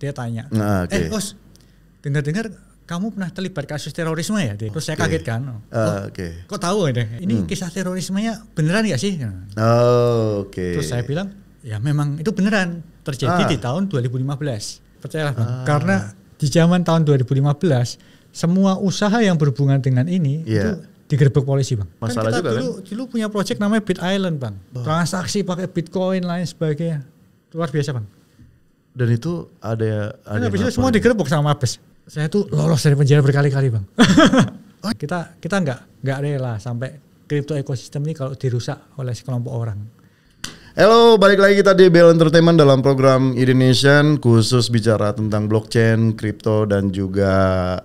dia tanya, Okay. Bos, dengar-dengar kamu pernah terlibat kasus terorisme ya? Terus saya kaget kan, kok tahu ya? Ini kisah terorismenya beneran gak sih? Terus saya bilang, ya memang itu beneran terjadi di tahun 2015. Percayalah Bang, karena di zaman tahun 2015 semua usaha yang berhubungan dengan ini itu digerebek polisi Bang. Masalah kan kita juga dulu punya project namanya Bit Island Bang, transaksi pakai Bitcoin lain sebagainya, luar biasa Bang. Dan itu ada habis itu semua digerebek sama Mabes. Saya tuh lolos dari penjara berkali-kali Bang. kita nggak rela sampai crypto ekosistem ini kalau dirusak oleh sekelompok orang. Halo, balik lagi kita di Bell Entertainment dalam program Indonesian khusus bicara tentang blockchain, kripto dan juga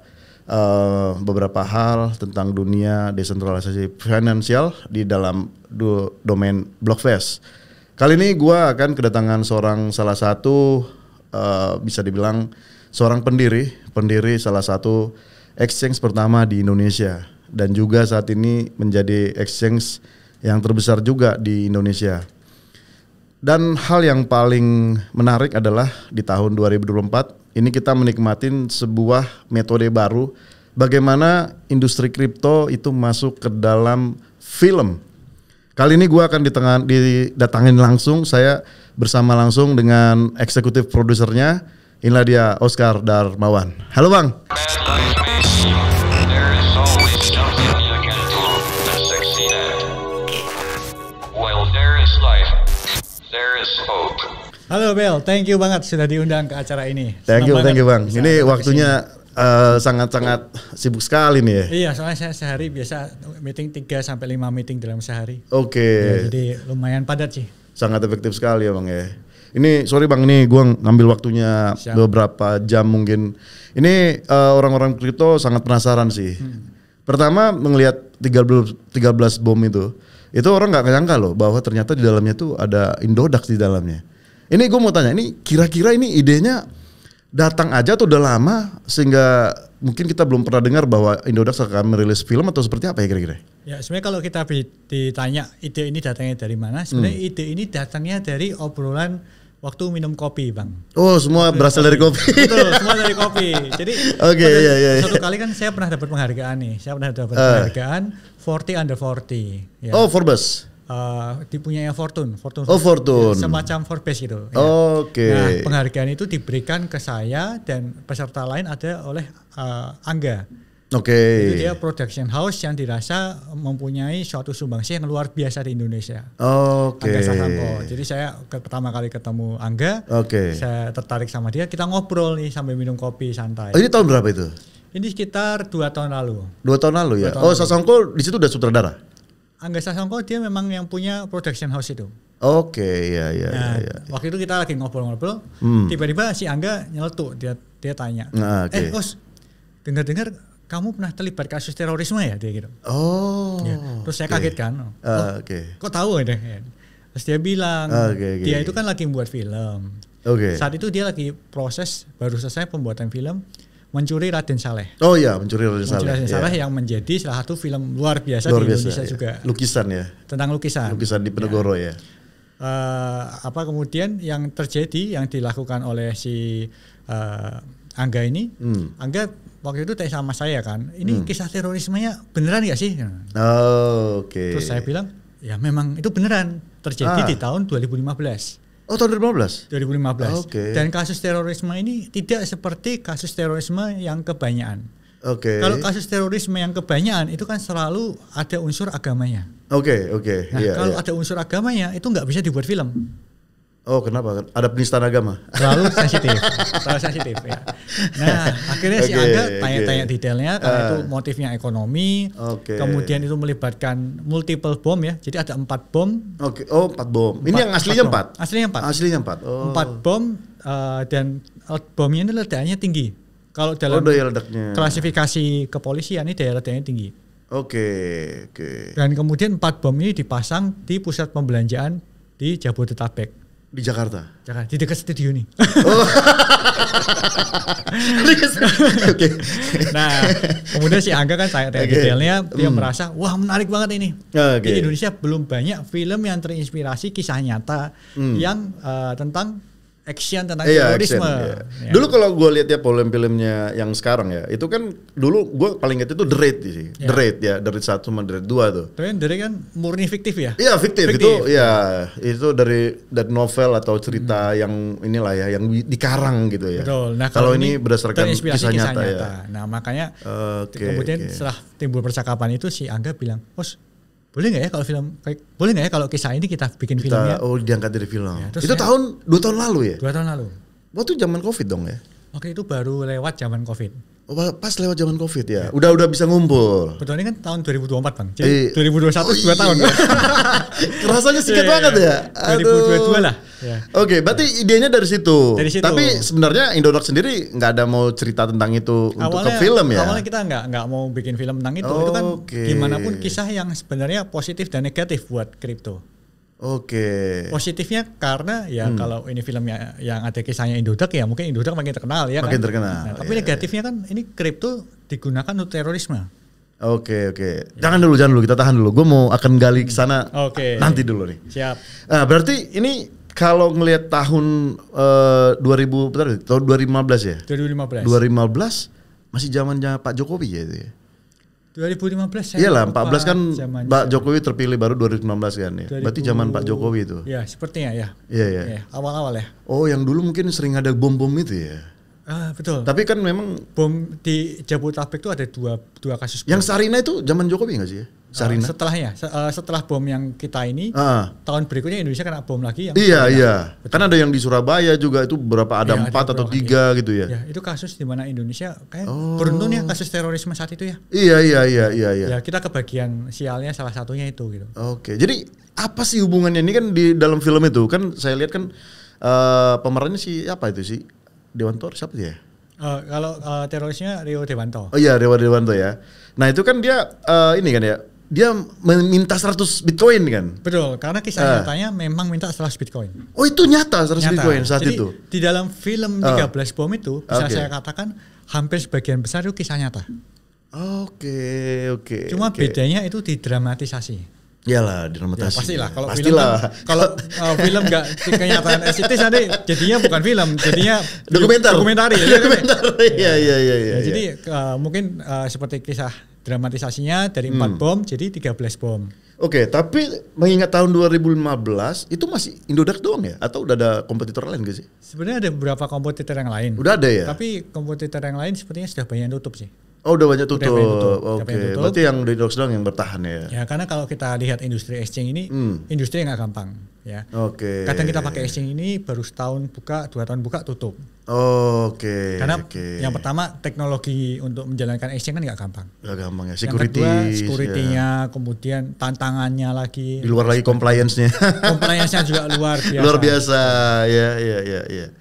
beberapa hal tentang dunia desentralisasi finansial di dalam domain Blockfest. Kali ini gue akan kedatangan salah satu bisa dibilang seorang pendiri salah satu exchange pertama di Indonesia dan juga saat ini menjadi exchange yang terbesar juga di Indonesia. Dan hal yang paling menarik adalah di tahun 2024 ini kita menikmatin sebuah metode baru bagaimana industri kripto itu masuk ke dalam film. Kali ini gue akan didatangin langsung, saya bersama langsung dengan eksekutif produsernya. Inilah dia Oscar Darmawan. Halo Bang. Halo Bel, thank you banget sudah diundang ke acara ini. Thank you Bang. Ini waktunya sangat-sangat sibuk sekali nih ya. Iya, soalnya saya sehari biasa meeting 3-5 meeting dalam sehari. Oke. Ya, jadi lumayan padat sih. Sangat efektif sekali ya Bang ya. Ini sorry Bang, ini gue ngambil waktunya beberapa jam mungkin. Ini orang-orang kripto sangat penasaran sih. Pertama melihat 13 bom itu orang nggak nyangka loh bahwa ternyata di dalamnya tuh ada Indodax di dalamnya. Ini gue mau tanya, ini kira-kira ini idenya datang aja atau udah lama sehingga mungkin kita belum pernah dengar bahwa Indodax akan merilis film atau seperti apa ya kira-kira? Ya sebenarnya kalau kita ditanya ide ini datangnya dari mana, sebenarnya ide ini datangnya dari obrolan waktu minum kopi Bang. Oh semua berasal dari kopi. Betul, semua dari kopi. Jadi suatu kali kan saya pernah dapat penghargaan nih. Saya pernah dapat penghargaan 40 under 40. Ya. Oh Forbes. Dipunyai Fortune. Oh Fortune. Ya, semacam Forbes gitu. Ya. Oke. Nah penghargaan itu diberikan ke saya dan peserta lain ada oleh Angga. Itu dia production house yang dirasa mempunyai suatu sumbangsih yang luar biasa di Indonesia. Angga Sasongko. Jadi saya pertama kali ketemu Angga, saya tertarik sama dia. Kita ngobrol nih sambil minum kopi santai. Ini tahun berapa itu? Ini sekitar 2 tahun lalu. 2 tahun lalu ya. Sasongko di situ udah sutradara. Angga Sasongko dia memang yang punya production house itu. Iya. Waktu itu kita lagi ngobrol-ngobrol, tiba-tiba si Angga nyeletuk, dia tanya, Os, dengar-dengar kamu pernah terlibat kasus terorisme ya? Dia gitu. Ya. Terus saya kaget kan, kok tahu ya? Terus dia bilang, dia itu kan lagi membuat film. Saat itu dia lagi proses, baru selesai pembuatan film, Mencuri Raden Saleh. Oh iya, Mencuri Raden Saleh. Mencuri Raden Saleh yang menjadi salah satu film luar biasa di Indonesia juga. Lukisan ya? Tentang lukisan. Lukisan di Penegoro ya. Kemudian yang terjadi, yang dilakukan oleh si Angga ini, Angga waktu itu tanya sama saya kan, ini kisah terorismenya beneran gak sih? Terus saya bilang, ya memang itu beneran terjadi di tahun 2015. Oh tahun 2015? 2015. Dan kasus terorisme ini tidak seperti kasus terorisme yang kebanyakan. Kalau kasus terorisme yang kebanyakan itu kan selalu ada unsur agamanya. Kalau ada unsur agamanya itu nggak bisa dibuat film. Oh kenapa? Ada penistaan agama? Terlalu sensitif ya. Nah akhirnya si Angga tanya-tanya detailnya karena itu motifnya ekonomi. Kemudian itu melibatkan multiple bom ya. Jadi ada 4 bom. 4 bom. Ini yang aslinya 4? Aslinya 4. 4 bom dan bomnya ini ledakannya tinggi. Kalau dalam klasifikasi kepolisian ini daya ledaknya tinggi. Dan kemudian 4 bom ini dipasang di pusat pembelanjaan di Jabodetabek. Di Jakarta? Di dekat studio nih. Nah, kemudian si Angga kan tanya detailnya, dia merasa, wah menarik banget ini. Di Indonesia belum banyak film yang terinspirasi kisah nyata yang tentang action tentang terorisme. Action, ya. Dulu kalau gue lihat ya film-filmnya yang sekarang ya, itu kan dulu gue paling inget itu The Raid sih. The Raid ya, The Raid 1 sama The Raid 2 tuh. Tapi The Raid kan murni fiktif ya? Iya fiktif. Itu ya itu dari novel atau cerita yang inilah ya, yang dikarang gitu ya. Betul. Nah kalau ini berdasarkan kisah nyata ya. Nah makanya kemudian setelah timbul percakapan itu si Angga bilang, boleh nggak ya kalau boleh nggak ya kalau kisah ini kita bikin filmnya? Oh diangkat dari film. Ya, itu 2 tahun lalu ya? 2 tahun lalu. Waktu zaman COVID dong ya? Oke, itu baru lewat zaman COVID. Oh, pas lewat zaman COVID ya? Udah bisa ngumpul. Betul, ini kan tahun 2024 Bang. Jadi 2021 2 tahun. Rasanya singkat banget ya? 2022 lah. Ya. Oke, berarti idenya dari situ. Tapi sebenarnya Indodax sendiri nggak ada mau cerita tentang itu untuk ke film ya? Awalnya kita nggak mau bikin film tentang itu. Itu kan gimana pun kisah yang sebenarnya positif dan negatif buat kripto. Positifnya karena kalau ini filmnya yang ada kisahnya Indodax ya mungkin Indodax makin terkenal ya makin kan. terkenal. Nah, tapi negatifnya kan ini kripto digunakan untuk terorisme. Oke. Jangan dulu kita tahan dulu. Gue mau akan gali ke sana nanti dulu nih. Siap. Nah, berarti ini kalau ngelihat tahun 2015 ya? 2015 masih zamannya Pak Jokowi ya itu ya? 2015 iyalah 14 kan Pak Jokowi terpilih baru 2019 kan ya. Berarti zaman Pak Jokowi itu. Ya, sepertinya ya. Iya. Awal-awal ya. Oh, yang dulu mungkin sering ada bom-bom itu ya. Betul. Tapi kan memang bom di Jabodetabek itu ada dua kasus bom. Yang Sarina itu zaman Jokowi nggak sih ya? Sarina. Setelah bom yang kita ini tahun berikutnya Indonesia kena bom lagi yang Iya. Kan ada yang di Surabaya juga itu berapa ada 4 atau 3 gitu ya. Ya, itu kasus di mana Indonesia kayak beruntun ya kasus terorisme saat itu ya. Iya. Ya, kita kebagian sialnya salah satunya itu gitu. Oke. Jadi apa sih hubungannya ini kan di dalam film itu kan saya lihat kan pemerannya siapa itu sih? Dewanto siapa dia? Kalau terorisnya Rio Dewanto. Oh iya, Rio Dewanto ya. Nah, itu kan dia ini kan ya. Dia meminta 100 Bitcoin kan? Betul, karena kisah nyatanya memang minta 100 Bitcoin. Oh, itu nyata 100 Bitcoin saat Jadi, itu. Di dalam film 13 bom itu bisa saya katakan hampir sebagian besar itu kisah nyata. Oke. Cuma bedanya itu didramatisasi. Iyalah, dramatisasi. Ya, pastilah. Kalau film nggak kenyataan eksitis nanti jadinya bukan film, jadinya dokumenter. Iya. Jadi mungkin seperti kisah dramatisasinya dari 4 bom jadi 13 bom. Oke, tapi mengingat tahun 2015 itu masih Indodax doang ya? Atau udah ada kompetitor lain gak sih? Sebenarnya ada beberapa kompetitor yang lain. Udah ada ya? Tapi kompetitor yang lain sepertinya sudah banyak tutup sih. Oh, udah banyak tutup. Oke. Berarti yang Indodax doang yang bertahan ya? Ya, karena kalau kita lihat industri exchange ini, industri yang nggak gampang ya. Kadang kita pakai exchange ini baru setahun buka, 2 tahun buka tutup. Karena yang pertama teknologi untuk menjalankan exchange kan nggak gampang. Nggak gampang ya. Security-nya, kemudian tantangannya lagi. Di luar lagi compliance-nya. Compliance-nya juga luar biasa. Luar biasa. Ya.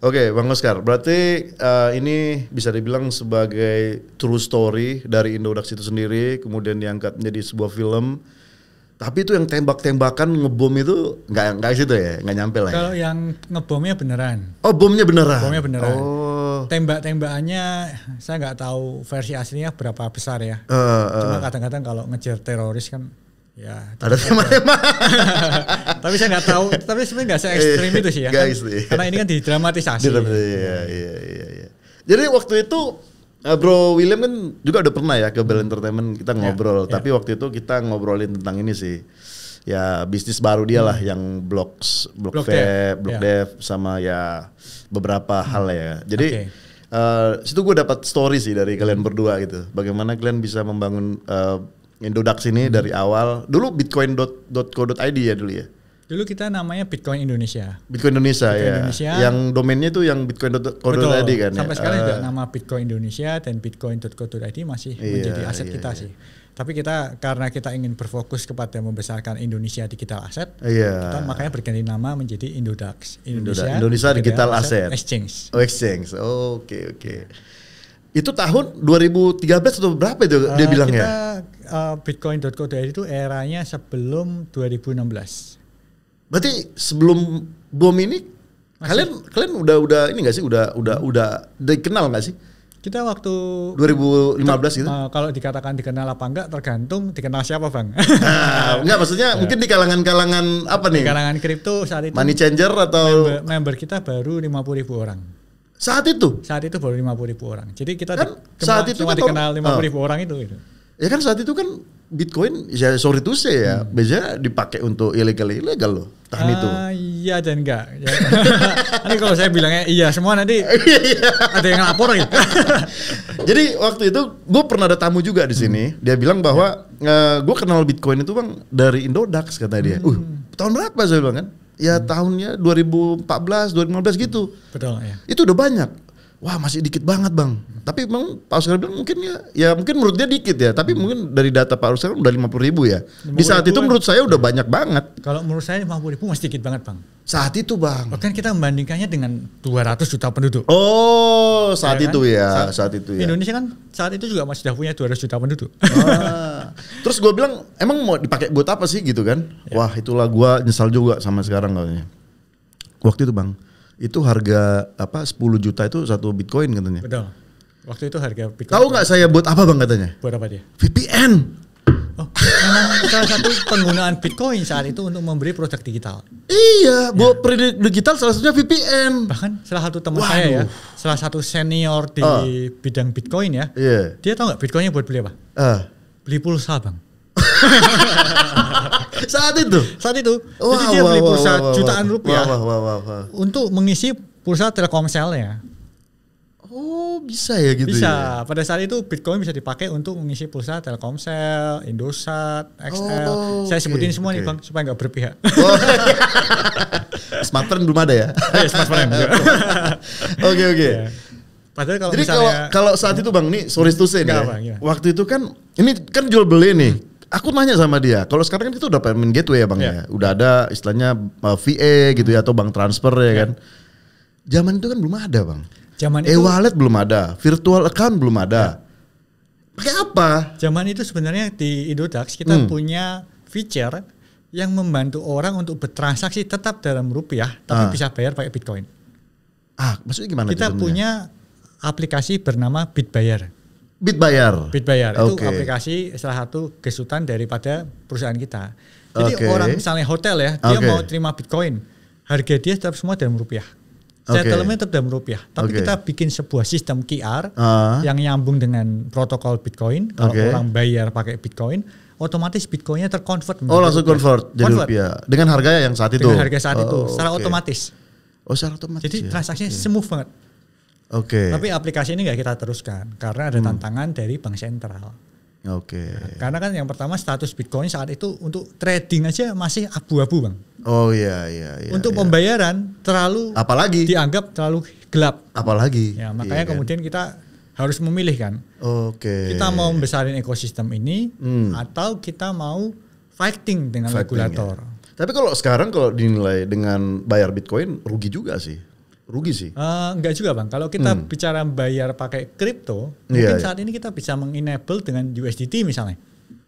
Oke, Bang Oscar, berarti ini bisa dibilang sebagai true story dari Indodax itu sendiri, kemudian diangkat menjadi sebuah film. Tapi itu yang tembak-tembakan ngebom itu nggak situ ya, nggak nyampe lah. Kalau yang ngebomnya beneran. Oh, bomnya beneran. Tembak-tembakannya saya nggak tahu versi aslinya berapa besar ya. Cuma kadang-kadang kalau ngejar teroris kan. Ya, ada tema-tema. Tapi saya nggak tahu. Tapi sebenarnya nggak se-ekstrim itu sih ya. Karena ini kan didramatisasi. Iya. Jadi waktu itu Bro William kan juga udah pernah ya ke Bell Entertainment kita ngobrol. Tapi waktu itu kita ngobrolin tentang ini sih. Ya bisnis baru dia lah yang Block Dev sama ya beberapa hal ya. Jadi situ gue dapat story sih dari kalian berdua gitu. Bagaimana kalian bisa membangun Indodax ini dari awal. Dulu bitcoin.co.id ya dulu ya? Dulu kita namanya Bitcoin Indonesia. Bitcoin Indonesia. Yang domainnya itu yang bitcoin.co.id kan ya? Sampai sekarang juga nama Bitcoin Indonesia dan bitcoin.co.id masih menjadi aset kita sih. Tapi karena kita ingin berfokus kepada membesarkan Indonesia Digital Asset, kita makanya berganti nama menjadi Indodax. Indonesia Digital Asset. Exchange. Exchange. Oke. Itu tahun 2013 atau berapa itu dia bilangnya? Bitcoin.co.id itu eranya sebelum 2016. Berarti sebelum bom ini kalian udah ini nggak sih? Udah dikenal nggak sih? Kita waktu 2015 gitu. Kalau dikatakan dikenal apa enggak tergantung dikenal siapa, Bang. Enggak, maksudnya mungkin di kalangan apa nih? Di kalangan kripto saat itu money changer atau member kita baru 50.000 orang. Saat itu? Saat itu baru 50.000 orang. Jadi kita kan saat itu cuma dikenal 50.000 orang itu. Ya kan saat itu kan Bitcoin, ya sorry to say ya, biasanya dipakai untuk ilegal loh, tahan itu. Iya dan enggak. Ya. Nanti kalau saya bilangnya iya semua nanti ada yang lapor gitu. Jadi waktu itu gue pernah ada tamu juga di sini, dia bilang bahwa gue kenal Bitcoin itu Bang dari Indodax kata dia. Tahun berapa saya bilang kan? Ya tahunnya 2014, 2015 gitu. Betul ya. Itu udah banyak. Wah masih dikit banget Bang. Tapi memang Pak Oscar bilang mungkin ya mungkin menurut dia dikit ya. Tapi mungkin dari data Pak Oscar udah 50.000 ya. Di saat itu menurut saya udah banyak banget. Kalau menurut saya 50.000 masih dikit banget Bang. Saat itu Bang. Bahkan kita membandingkannya dengan 200 juta penduduk. Oh saat itu ya. Saat itu ya. Indonesia kan saat itu juga masih sudah punya 200 juta penduduk. Terus gue bilang emang mau dipakai buat apa sih gitu kan. Ya. Wah itulah gue nyesal juga sama sekarang katanya. Waktu itu Bang. Itu harga 10 juta itu satu Bitcoin katanya. Betul. Waktu itu harga Bitcoin. Tahu nggak saya buat apa Bang katanya? Buat apa dia? VPN. Oh, memang salah satu penggunaan Bitcoin saat itu untuk memberi produk digital. Iya, buat produk digital salah satunya VPN. Bahkan salah satu teman saya ya, salah satu senior di bidang Bitcoin ya. Yeah. Dia tahu nggak Bitcoinnya buat beli apa? Beli pulsa Bang. Saat itu? Saat itu. Jadi dia beli pulsa jutaan rupiah untuk mengisi pulsa Telkomselnya. Oh bisa ya gitu bisa. Ya? Pada saat itu Bitcoin bisa dipakai untuk mengisi pulsa Telkomsel, Indosat, XL. Saya sebutin semua nih Bang supaya nggak berpihak. Smartphone belum ada ya? Smartphone. Oke. Ya. Padahal kalau jadi kalau saat itu Bang, nih sorry to say nih. Waktu itu kan ini kan jual beli nih. Aku nanya sama dia, kalau sekarang kan itu udah payment gateway ya Bang ya. Udah ada istilahnya VA gitu ya atau bank transfer ya kan. Zaman itu kan belum ada Bang. Zaman itu e-wallet belum ada, virtual account belum ada. Pakai apa? Zaman itu sebenarnya di Indodax kita punya feature yang membantu orang untuk bertransaksi tetap dalam rupiah tapi bisa bayar pakai Bitcoin. Maksudnya gimana? Kita punya aplikasi bernama Bitbayar. Bitbayar itu aplikasi salah satu gesutan daripada perusahaan kita. Jadi orang misalnya hotel ya, dia mau terima Bitcoin, harga dia tetap semua dalam rupiah. Settlement tetap dalam rupiah. Tapi kita bikin sebuah sistem QR yang nyambung dengan protokol Bitcoin. Kalau orang bayar pakai Bitcoin, otomatis Bitcoinnya terkonvert. Langsung convert jadi rupiah dengan harga yang saat itu. Dengan harga saat itu, secara otomatis. Secara otomatis. Jadi transaksinya smooth banget. Tapi aplikasi ini nggak kita teruskan karena ada tantangan dari bank sentral. Nah, karena kan yang pertama status Bitcoin saat itu untuk trading aja masih abu-abu Bang. Untuk pembayaran terlalu dianggap terlalu gelap. Apalagi. Ya, makanya kemudian kita harus memilih kan. Kita mau membesarin ekosistem ini atau kita mau fighting dengan regulator. Ya. Tapi kalau sekarang kalau dinilai dengan bayar Bitcoin rugi juga sih. Rugi sih. Enggak juga Bang. Kalau kita bicara bayar pakai kripto, mungkin saat ini kita bisa mengenable dengan USDT misalnya.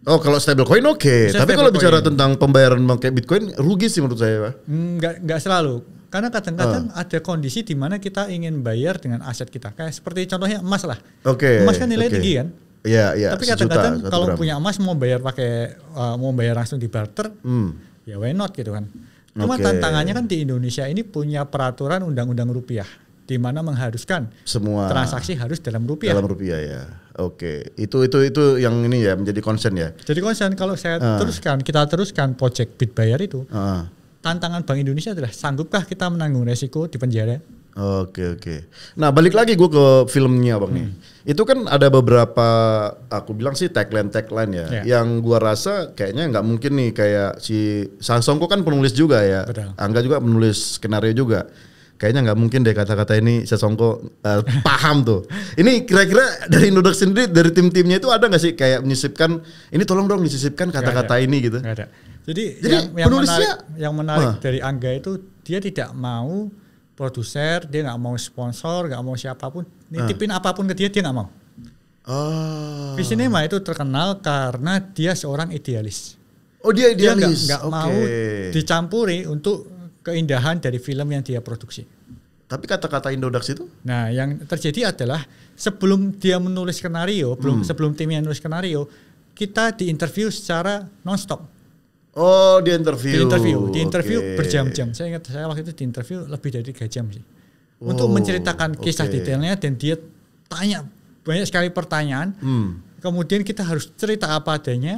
Kalau stablecoin oke. Tapi kalau bicara tentang pembayaran pakai Bitcoin rugi sih menurut saya, Pak. Enggak selalu. Karena kadang-kadang ada kondisi di mana kita ingin bayar dengan aset kita. Kayak seperti contohnya emas lah. Emas kan nilai tinggi kan? Iya. Tapi kadang-kadang kalau punya emas mau bayar langsung di barter, ya why not gitu kan. Cuma tantangannya kan di Indonesia ini punya peraturan undang-undang rupiah di mana mengharuskan semua transaksi harus dalam rupiah. Dalam rupiah ya. Itu yang ini ya menjadi concern ya. Jadi concern kalau kita teruskan project Bitbayar itu. Tantangan Bank Indonesia adalah sanggupkah kita menanggung resiko di penjara? Nah, balik lagi gue ke filmnya Bang nih. Itu kan ada beberapa aku bilang sih tagline ya. Yang gua rasa kayaknya nggak mungkin nih kayak si Sasongko kan penulis juga ya. Betul. Angga juga penulis skenario juga. Kayaknya nggak mungkin deh kata-kata ini Sasongko paham tuh. Ini kira-kira dari Indodax sendiri dari tim-timnya itu ada nggak sih kayak menyisipkan ini tolong dong disisipkan kata-kata ini gitu. Gak ada. Jadi penulisnya yang menarik dari Angga itu dia tidak mau produser, dia nggak mau sponsor, nggak mau siapapun nitipin apapun ke dia nggak mau. Visinema itu terkenal karena dia seorang idealis. Dia idealis. Dia nggak mau dicampuri untuk keindahan dari film yang dia produksi. Tapi kata-kata Indodax itu? Nah, yang terjadi adalah sebelum dia menulis skenario, sebelum timnya menulis skenario, kita diinterview secara nonstop. Oh, diinterview berjam-jam. Saya ingat saya waktu itu diinterview lebih dari 3 jam sih. Untuk menceritakan kisah detailnya, dan dia tanya banyak sekali pertanyaan. Kemudian kita harus cerita apa adanya.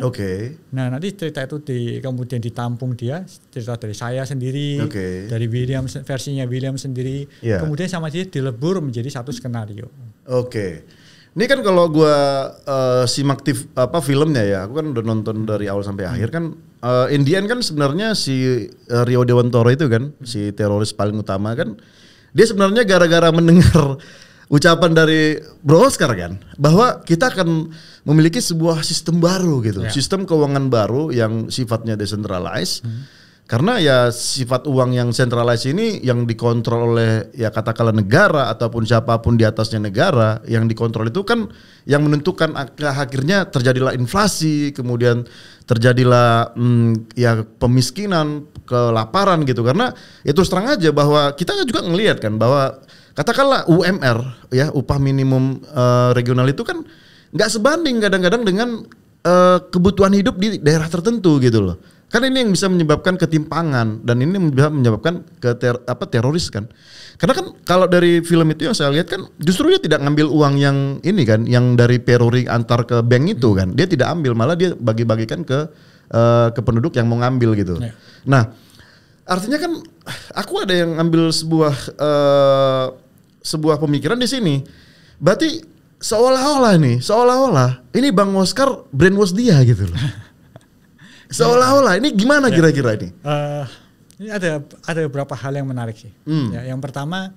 Nah, nanti cerita itu kemudian ditampung dia, cerita dari saya sendiri, dari William, versinya William sendiri. Kemudian sama dia dilebur menjadi satu skenario. Ini kan kalau gue simak filmnya ya, aku kan udah nonton dari awal sampai akhir kan. In the end kan sebenarnya si Rio Dewantoro itu kan, si teroris paling utama kan, dia sebenarnya gara-gara mendengar ucapan dari Bro Oscar kan, bahwa kita akan memiliki sebuah sistem baru gitu, sistem keuangan baru yang sifatnya decentralized. Karena ya sifat uang yang centralized ini yang dikontrol oleh ya katakanlah negara ataupun siapapun di atasnya negara, yang dikontrol itu kan yang menentukan akhirnya terjadilah inflasi, kemudian terjadilah ya pemiskinan, kelaparan gitu. Karena itu terang aja bahwa kita juga ngelihat kan bahwa katakanlah UMR ya, upah minimum regional itu kan nggak sebanding kadang-kadang dengan kebutuhan hidup di daerah tertentu gitu loh. Kan ini yang bisa menyebabkan ketimpangan, dan ini bisa menyebabkan teroris kan. Karena kan kalau dari film itu yang saya lihat kan justru dia tidak ngambil uang yang ini kan, yang dari peruri antar ke bank itu kan. Dia tidak ambil, malah dia bagi-bagikan ke penduduk yang mau ngambil gitu. Nah, artinya kan aku ada yang ambil sebuah pemikiran di sini. Berarti seolah-olah ini Bang Oscar brainwash dia gitu loh. Seolah-olah ini gimana kira-kira ini? Ini ada beberapa hal yang menarik sih. Ya, yang pertama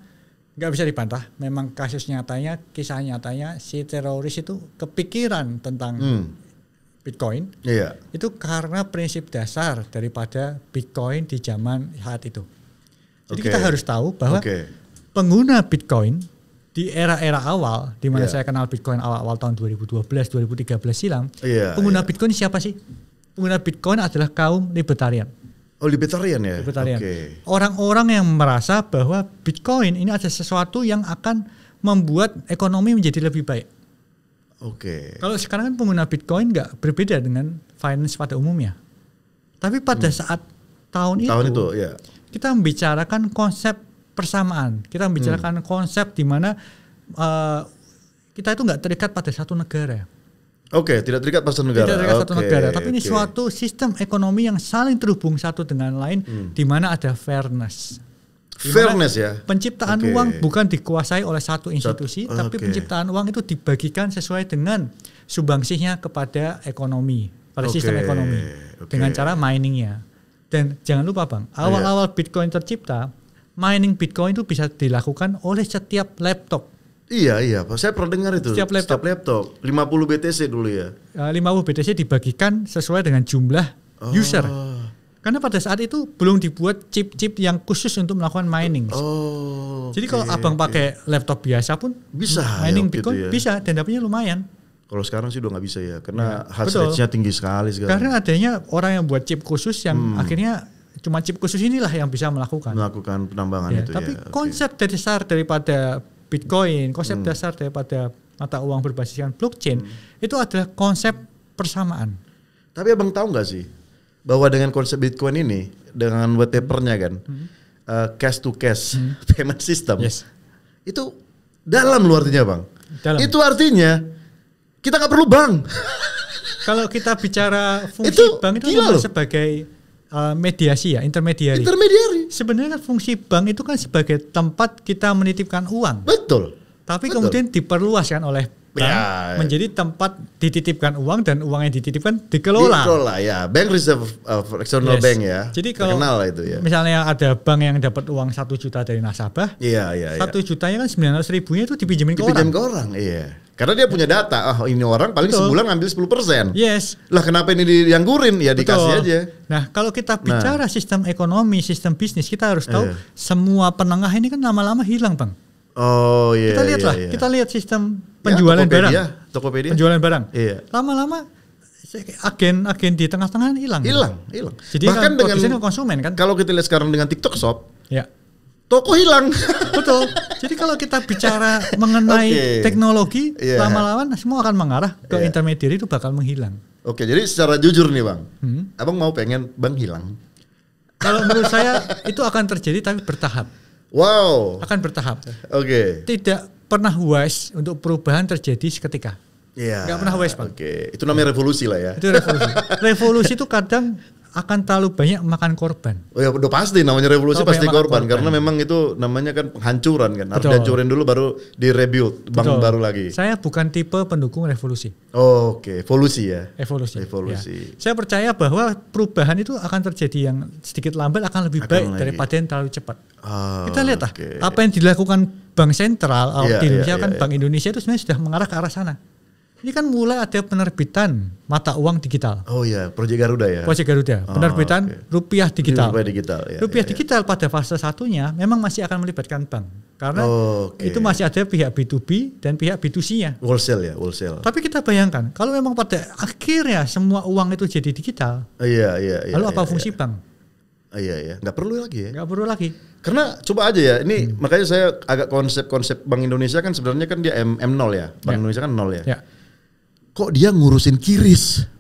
nggak bisa dibantah, memang kasus nyatanya, kisah nyatanya si teroris itu kepikiran tentang Bitcoin. Itu karena prinsip dasar daripada Bitcoin di zaman saat itu. Jadi kita harus tahu bahwa pengguna Bitcoin di era-era awal, di mana saya kenal Bitcoin awal-awal tahun 2012, 2013 silam, pengguna Bitcoin siapa sih? Pengguna Bitcoin adalah kaum libertarian. Oh, libertarian ya? Libertarian. Orang-orang yang merasa bahwa Bitcoin ini ada sesuatu yang akan membuat ekonomi menjadi lebih baik. Kalau sekarang kan pengguna Bitcoin nggak berbeda dengan finance pada umumnya. Tapi pada saat tahun itu kita membicarakan konsep persamaan. Kita membicarakan konsep di mana kita itu nggak terikat pada satu negara. Tidak terikat pada satu negara. Tidak terikat satu negara, tapi ini suatu sistem ekonomi yang saling terhubung satu dengan lain, di mana ada fairness. Fairness ya. Penciptaan uang bukan dikuasai oleh satu institusi, tapi penciptaan uang itu dibagikan sesuai dengan sumbangsihnya kepada ekonomi, pada sistem ekonomi, dengan cara miningnya. Dan jangan lupa Bang, awal-awal Bitcoin tercipta, mining Bitcoin itu bisa dilakukan oleh setiap laptop. Iya, saya pernah dengar itu. Setiap laptop 50 BTC dulu ya. 50 BTC dibagikan sesuai dengan jumlah user. Karena pada saat itu belum dibuat chip-chip yang khusus untuk melakukan mining. Jadi kalau abang pakai laptop biasa pun bisa mining Bitcoin bisa, dan dapatnya lumayan. Kalau sekarang sih udah nggak bisa ya, karena hash rate-nya tinggi sekali sekarang. Karena adanya orang yang buat chip khusus yang akhirnya cuma chip khusus inilah yang bisa melakukan penambangan itu. Tapi konsep dasar daripada Bitcoin, konsep dasar daripada mata uang berbasiskan blockchain itu adalah konsep persamaan. Tapi abang tahu nggak sih bahwa dengan konsep Bitcoin ini, dengan white paper-nya kan, cash to cash payment system, itu dalam luar artinya bang. Itu artinya kita nggak perlu bank. Kalau kita bicara fungsi bank itu sebagai mediasi ya, intermediary. Sebenarnya kan fungsi bank itu kan sebagai tempat kita menitipkan uang. Betul. Tapi kemudian diperluas kan oleh bank menjadi tempat dititipkan uang, dan uang yang dititipkan dikelola. Ya. Bank reserve external bank ya. Jadi kalau itu ya. Misalnya ada bank yang dapat uang 1 juta dari nasabah, 1 jutanya kan 900 ribunya itu dipinjemin ke orang. Iya. Karena dia punya data, ini orang paling sebulan ngambil 10%. Lah kenapa ini dianggurin? Ya dikasih aja. Nah kalau kita bicara sistem ekonomi, sistem bisnis, kita harus tahu semua penengah ini kan lama-lama hilang bang. Kita lihatlah, kita lihat sistem penjualan barang. Tokopedia. Penjualan barang. Lama-lama agen di tengah-tengah hilang. Hilang. Jadi bahkan dengan konsumen kan. Kalau kita lihat sekarang dengan TikTok Shop, toko hilang. Betul. Jadi kalau kita bicara mengenai teknologi, lama-lama semua akan mengarah ke intermediary, itu bakal menghilang. Oke, jadi secara jujur nih Bang, Abang mau pengen Bang hilang? Kalau menurut saya itu akan terjadi tapi bertahap. Wow. Akan bertahap. Oke. Tidak pernah wise untuk perubahan terjadi seketika. Iya. Gak pernah wise, Bang. Oke. Itu namanya revolusi lah ya. Itu revolusi. Revolusi itu kadang akan terlalu banyak makan korban. Oh ya udah pasti namanya revolusi pasti korban karena memang itu namanya kan penghancuran kan. Harus dihancurin dulu baru di-rebuild, bangun baru lagi. Saya bukan tipe pendukung revolusi. Oke, evolusi ya. Evolusi. Ya. Saya percaya bahwa perubahan itu akan terjadi yang sedikit lambat akan lebih baik daripada yang terlalu cepat. Kita lihat apa yang dilakukan Bank Sentral di Indonesia Bank Indonesia itu sebenarnya sudah mengarah ke arah sana. Ini kan mulai ada penerbitan mata uang digital. Oh ya, Proyek Garuda ya. Proyek Garuda, penerbitan rupiah digital. Rupiah digital pada fase satunya memang masih akan melibatkan bank. Karena itu masih ada pihak B2B dan pihak B2C-nya. Wholesale ya, wholesale. Tapi kita bayangkan, kalau memang pada akhirnya semua uang itu jadi digital. Lalu apa fungsi bank? Iya, nggak perlu lagi ya. Nggak perlu lagi. Karena coba aja ya, ini makanya saya agak konsep Bank Indonesia kan sebenarnya kan dia M0 ya. Bank Indonesia kan 0 ya. Kok dia ngurusin QRIS?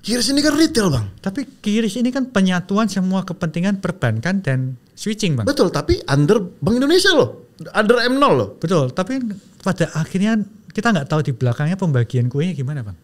QRIS ini kan retail Bang. Tapi QRIS ini kan penyatuan semua kepentingan perbankan dan switching Bang. Betul, tapi under Bank Indonesia loh. Under M0 loh. Betul, tapi pada akhirnya kita nggak tahu di belakangnya pembagian kuenya gimana Bang.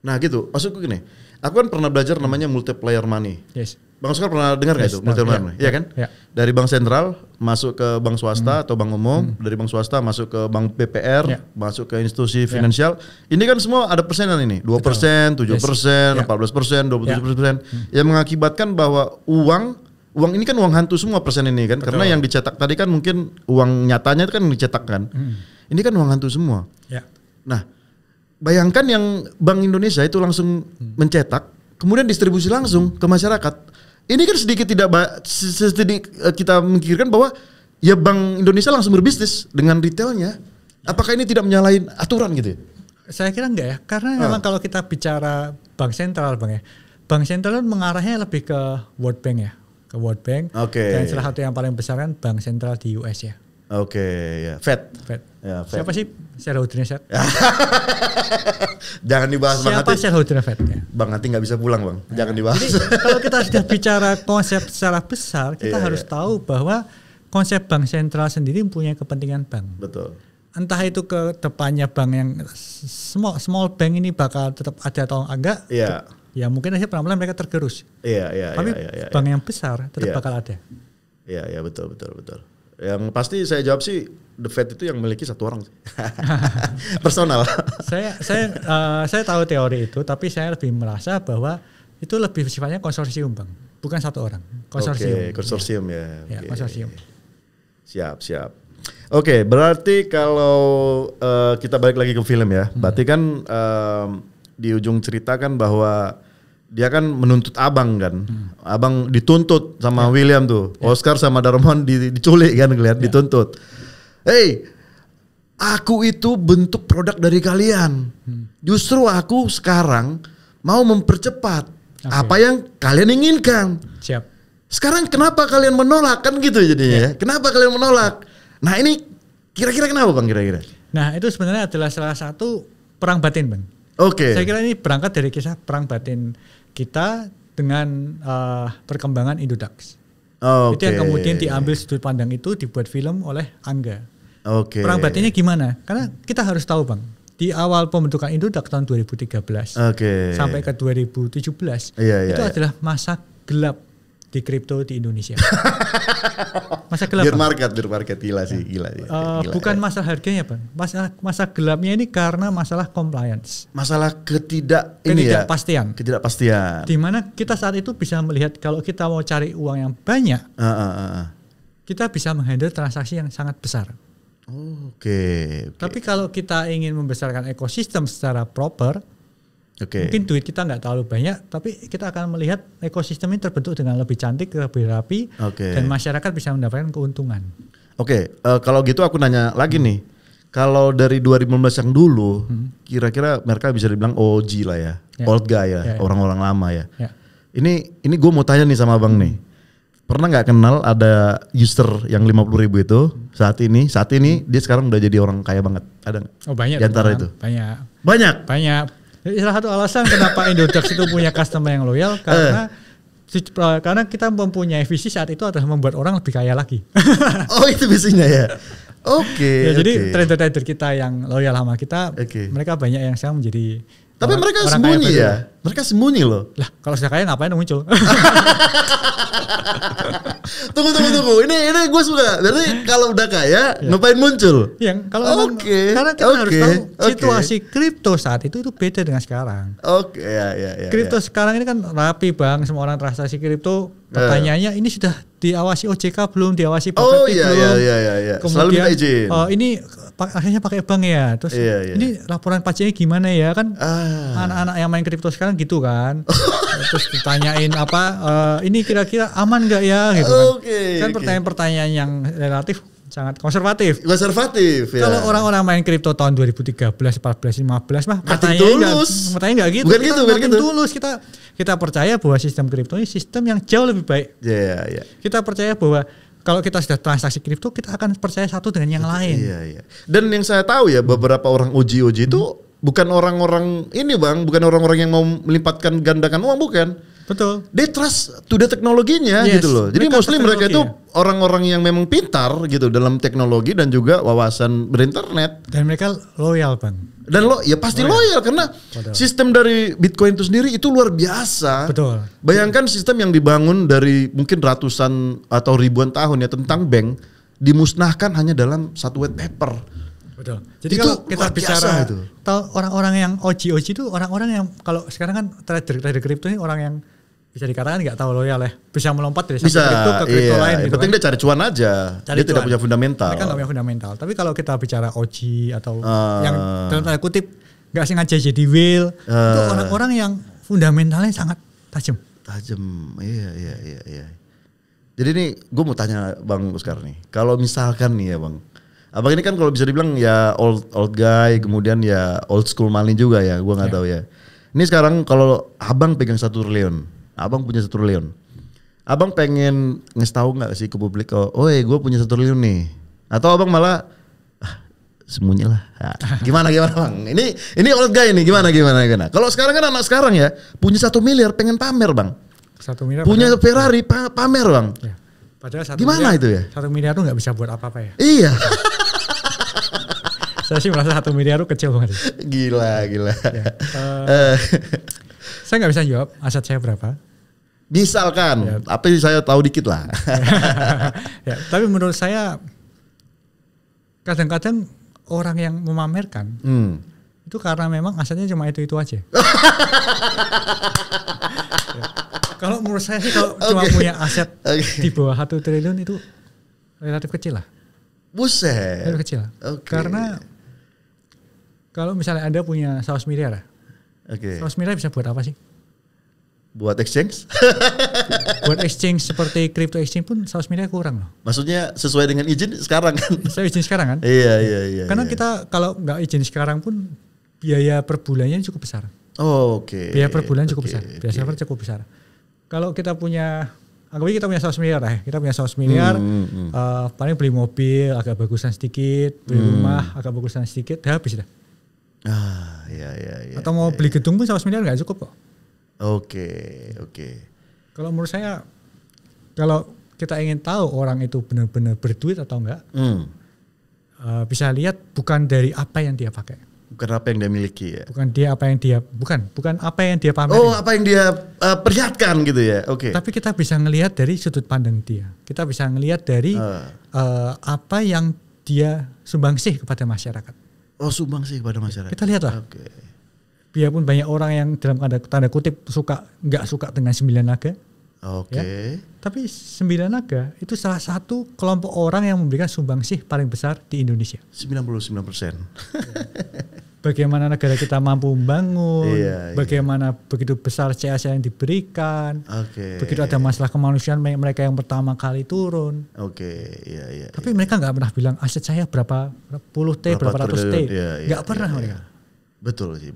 Nah gitu, maksudku gini. Aku kan pernah belajar namanya multiplier money. Yes. Bang Oscar pernah dengar nggak itu multiplier money? Iya kan? Ya. Dari bank sentral masuk ke bank swasta atau bank umum, dari bank swasta masuk ke bank BPR, masuk ke institusi finansial. Ini kan semua ada persenan ini, 2%, 7%, 14%, 27%, yang mengakibatkan bahwa uang ini kan uang hantu semua persen ini kan, karena yang dicetak tadi kan mungkin uang nyatanya itu kan dicetak kan. Ini kan uang hantu semua. Nah, bayangkan yang Bank Indonesia itu langsung mencetak, kemudian distribusi langsung ke masyarakat. Ini kan sedikit kita memikirkan bahwa ya Bank Indonesia langsung berbisnis dengan retailnya. Apakah ini tidak menyalahi aturan gitu ya? Saya kira enggak ya, karena memang kalau kita bicara bank sentral Bang ya, bank sentral mengarahnya lebih ke World Bank ya, ke World Bank. Dan salah satu yang paling besar kan bank sentral di US ya. Ya. Fed. Ya, Fed. Siapa sih shareholdernya Fed? Jangan dibahas Bang. Siapa shareholdernya Fed? Bang nanti nggak bisa pulang Bang. Jangan dibahas. Jadi kalau kita sudah bicara konsep secara besar, kita harus tahu bahwa konsep bank sentral sendiri mempunyai kepentingan bank. Betul. Entah itu ke depannya bank yang small bank ini bakal tetap ada atau enggak. Ya mungkin aja pelan-pelan mereka tergerus. Tapi bank yang besar tetap bakal ada. Iya betul. Yang pasti saya jawab sih The Fed itu yang memiliki satu orang personal. Saya tahu teori itu, tapi saya lebih merasa bahwa itu lebih sifatnya konsorsium Bang, bukan satu orang. Konsorsium ya. Konsorsium. Siap. Oke, berarti kalau kita balik lagi ke film ya, berarti kan di ujung cerita kan bahwa dia kan menuntut abang kan, abang dituntut sama William tuh, Oscar sama Darmon diculik kan, dituntut. Hey, aku itu bentuk produk dari kalian. Justru aku sekarang mau mempercepat apa yang kalian inginkan. Siap. Sekarang kenapa kalian menolak kan gitu jadinya ya? Kenapa kalian menolak? Nah ini kira-kira kenapa Bang kira-kira? Nah itu sebenarnya adalah salah satu perang batin Bang. Saya kira ini berangkat dari kisah perang batin kita dengan perkembangan Indodax. Itu yang kemudian diambil sudut pandang itu dibuat film oleh Angga. Perang batinnya gimana? Karena kita harus tahu Bang, di awal pembentukan Indodax tahun 2013 sampai ke 2017 itu adalah masa gelap di kripto di Indonesia. Masa gelap. Bear market gila sih. Bukan masalah harganya Bang. Masa gelapnya ini karena masalah compliance. Masalah ketidakpastian. Di mana kita saat itu bisa melihat kalau kita mau cari uang yang banyak, kita bisa menghandle transaksi yang sangat besar. Tapi kalau kita ingin membesarkan ekosistem secara proper, mungkin duit kita nggak terlalu banyak, tapi kita akan melihat ekosistem ini terbentuk dengan lebih cantik, lebih rapi, dan masyarakat bisa mendapatkan keuntungan. Kalau gitu aku nanya lagi nih, kalau dari 2015 yang dulu, kira-kira mereka bisa dibilang OG lah ya, old guy ya, orang-orang lama ya. Ini gue mau tanya nih sama Bang nih, pernah nggak kenal ada user yang 50.000 itu saat ini dia sekarang udah jadi orang kaya banget, ada nggak? Oh banyak. Di antara itu. Banyak. Jadi salah satu alasan kenapa Indodax itu punya customer yang loyal karena kita mempunyai visi saat itu adalah membuat orang lebih kaya lagi. Oh itu visinya ya. Oke. Jadi trader-trader kita yang loyal sama kita, mereka banyak yang sekarang menjadi. Tapi mereka sembunyi ya? Mereka sembunyi loh. Lah kalau sudah kaya ngapain muncul? Tunggu. Ini gue suka. Berarti kalau udah kaya ngapain muncul? Yang kalau karena kita harus tahu situasi kripto saat itu beda dengan sekarang. Ya. Kripto sekarang ini kan rapi bang, semua orang transaksi kripto. Pertanyaannya ini sudah diawasi OJK belum, diawasi Bapepti belum? Iya. Kemudian ini akhirnya pakai bank ya. Terus ini laporan pajaknya gimana ya kan? Anak-anak yang main kripto sekarang gitu kan. Terus ditanyain ini kira-kira aman nggak ya gitu kan. Kan pertanyaan-pertanyaan yang relatif sangat konservatif. Ya. Kalau orang-orang main kripto tahun 2013, 14, 15 mah pertanyaannya enggak gitu. Bukan gitu. Tulus kita percaya bahwa sistem kripto ini sistem yang jauh lebih baik. Iya. Kita percaya bahwa kalau kita sudah transaksi kripto kita akan percaya satu dengan yang lain. Iya. Dan yang saya tahu ya beberapa orang OG itu bukan orang-orang ini bang, bukan orang-orang yang mau melipatkan gandakan uang, bukan. Betul. They trust to the teknologinya gitu loh. Jadi mostly mereka itu orang-orang yang memang pintar gitu dalam teknologi dan juga wawasan berinternet. Dan mereka loyal bang. Dan pasti loyal karena sistem dari Bitcoin itu sendiri itu luar biasa. Betul. Bayangkan sistem yang dibangun dari mungkin ratusan atau ribuan tahun ya tentang bank dimusnahkan hanya dalam satu white paper. Betul. Jadi itu kalau kita bicara orang-orang yang OG itu orang-orang yang kalau sekarang kan trader kripto ini orang yang bisa dikatakan nggak tahu loyal ya, bisa melompat dari satu kripto ke kripto lain. Gitu penting dia cari cuan aja, dia tidak punya fundamental. Mereka nggak punya fundamental. Tapi kalau kita bicara OG atau yang dalam tanda kutip nggak sengaja jadi whale, itu orang-orang yang fundamentalnya sangat tajam. Iya. Jadi nih gue mau tanya Bang sekarang nih, kalau misalkan nih ya Bang, Abang ini kan kalau bisa dibilang ya old guy, kemudian ya old school money juga ya, gue nggak tahu ya. Ini sekarang kalau Abang pegang 1 triliun, Abang punya 1 triliun, Abang pengen ngasih tahu nggak sih ke publik, gue punya 1 triliun nih, atau Abang malah sembunyi lah. Gimana Bang? Ini old guy nih, gimana? Kalau sekarang kan anak sekarang ya punya 1 miliar pengen pamer Bang. 1 miliar. Punya Ferrari pamer Bang. Ya. Padahal 1 gimana miliar, itu ya? 1 miliar tuh nggak bisa buat apa-apa ya. Iya. Saya sih merasa 1 miliar itu kecil banget. Gila. Ya. Saya nggak bisa jawab aset saya berapa. Misalkan, tapi saya tahu dikit lah. Ya, tapi menurut saya kadang-kadang orang yang memamerkan itu karena memang asetnya cuma itu aja. Ya. Kalau menurut saya sih kalau cuma punya aset di bawah 1 triliun itu relatif kecil lah. Buset. Relatif kecil. Karena kalau misalnya Anda punya 100 miliar, 100 miliar bisa buat apa sih? Buat exchange? Buat exchange seperti crypto exchange pun 100 miliar kurang loh. Maksudnya sesuai dengan izin sekarang kan? Sesuai izin sekarang kan? Iya. Karena kita kalau nggak izin sekarang pun biaya per bulannya cukup besar. Biaya per bulan cukup besar. Biaya server cukup besar. Kalau kita punya, anggapnya kita punya 100 miliar lah ya. Kita punya 100 miliar, paling beli mobil agak bagusan sedikit, beli rumah agak bagusan sedikit, udah habis dah. Iya. Atau mau beli gedung pun 100 miliar nggak cukup kok. Oke. Kalau menurut saya, kalau kita ingin tahu orang itu benar-benar berduit atau enggak, bisa lihat bukan dari apa yang dia pakai. Bukan apa yang dia miliki ya. Bukan apa yang dia pamer. Apa yang dia perlihatkan gitu ya. Oke. Tapi kita bisa ngelihat dari sudut pandang dia. Kita bisa ngelihat dari apa yang dia sumbangsih kepada masyarakat. Sumbangsih kepada masyarakat. Kita lihatlah. Biarpun banyak orang yang dalam tanda kutip nggak suka dengan 9 naga. Ya, tapi 9 naga itu salah satu kelompok orang yang memberikan sumbangsih paling besar di Indonesia. 99%. Bagaimana negara kita mampu membangun, bagaimana begitu besar CSR yang diberikan, begitu ada masalah kemanusiaan mereka yang pertama kali turun. Tapi mereka nggak pernah bilang aset saya berapa puluh T, berapa ratus T, nggak pernah mereka. Betul sih.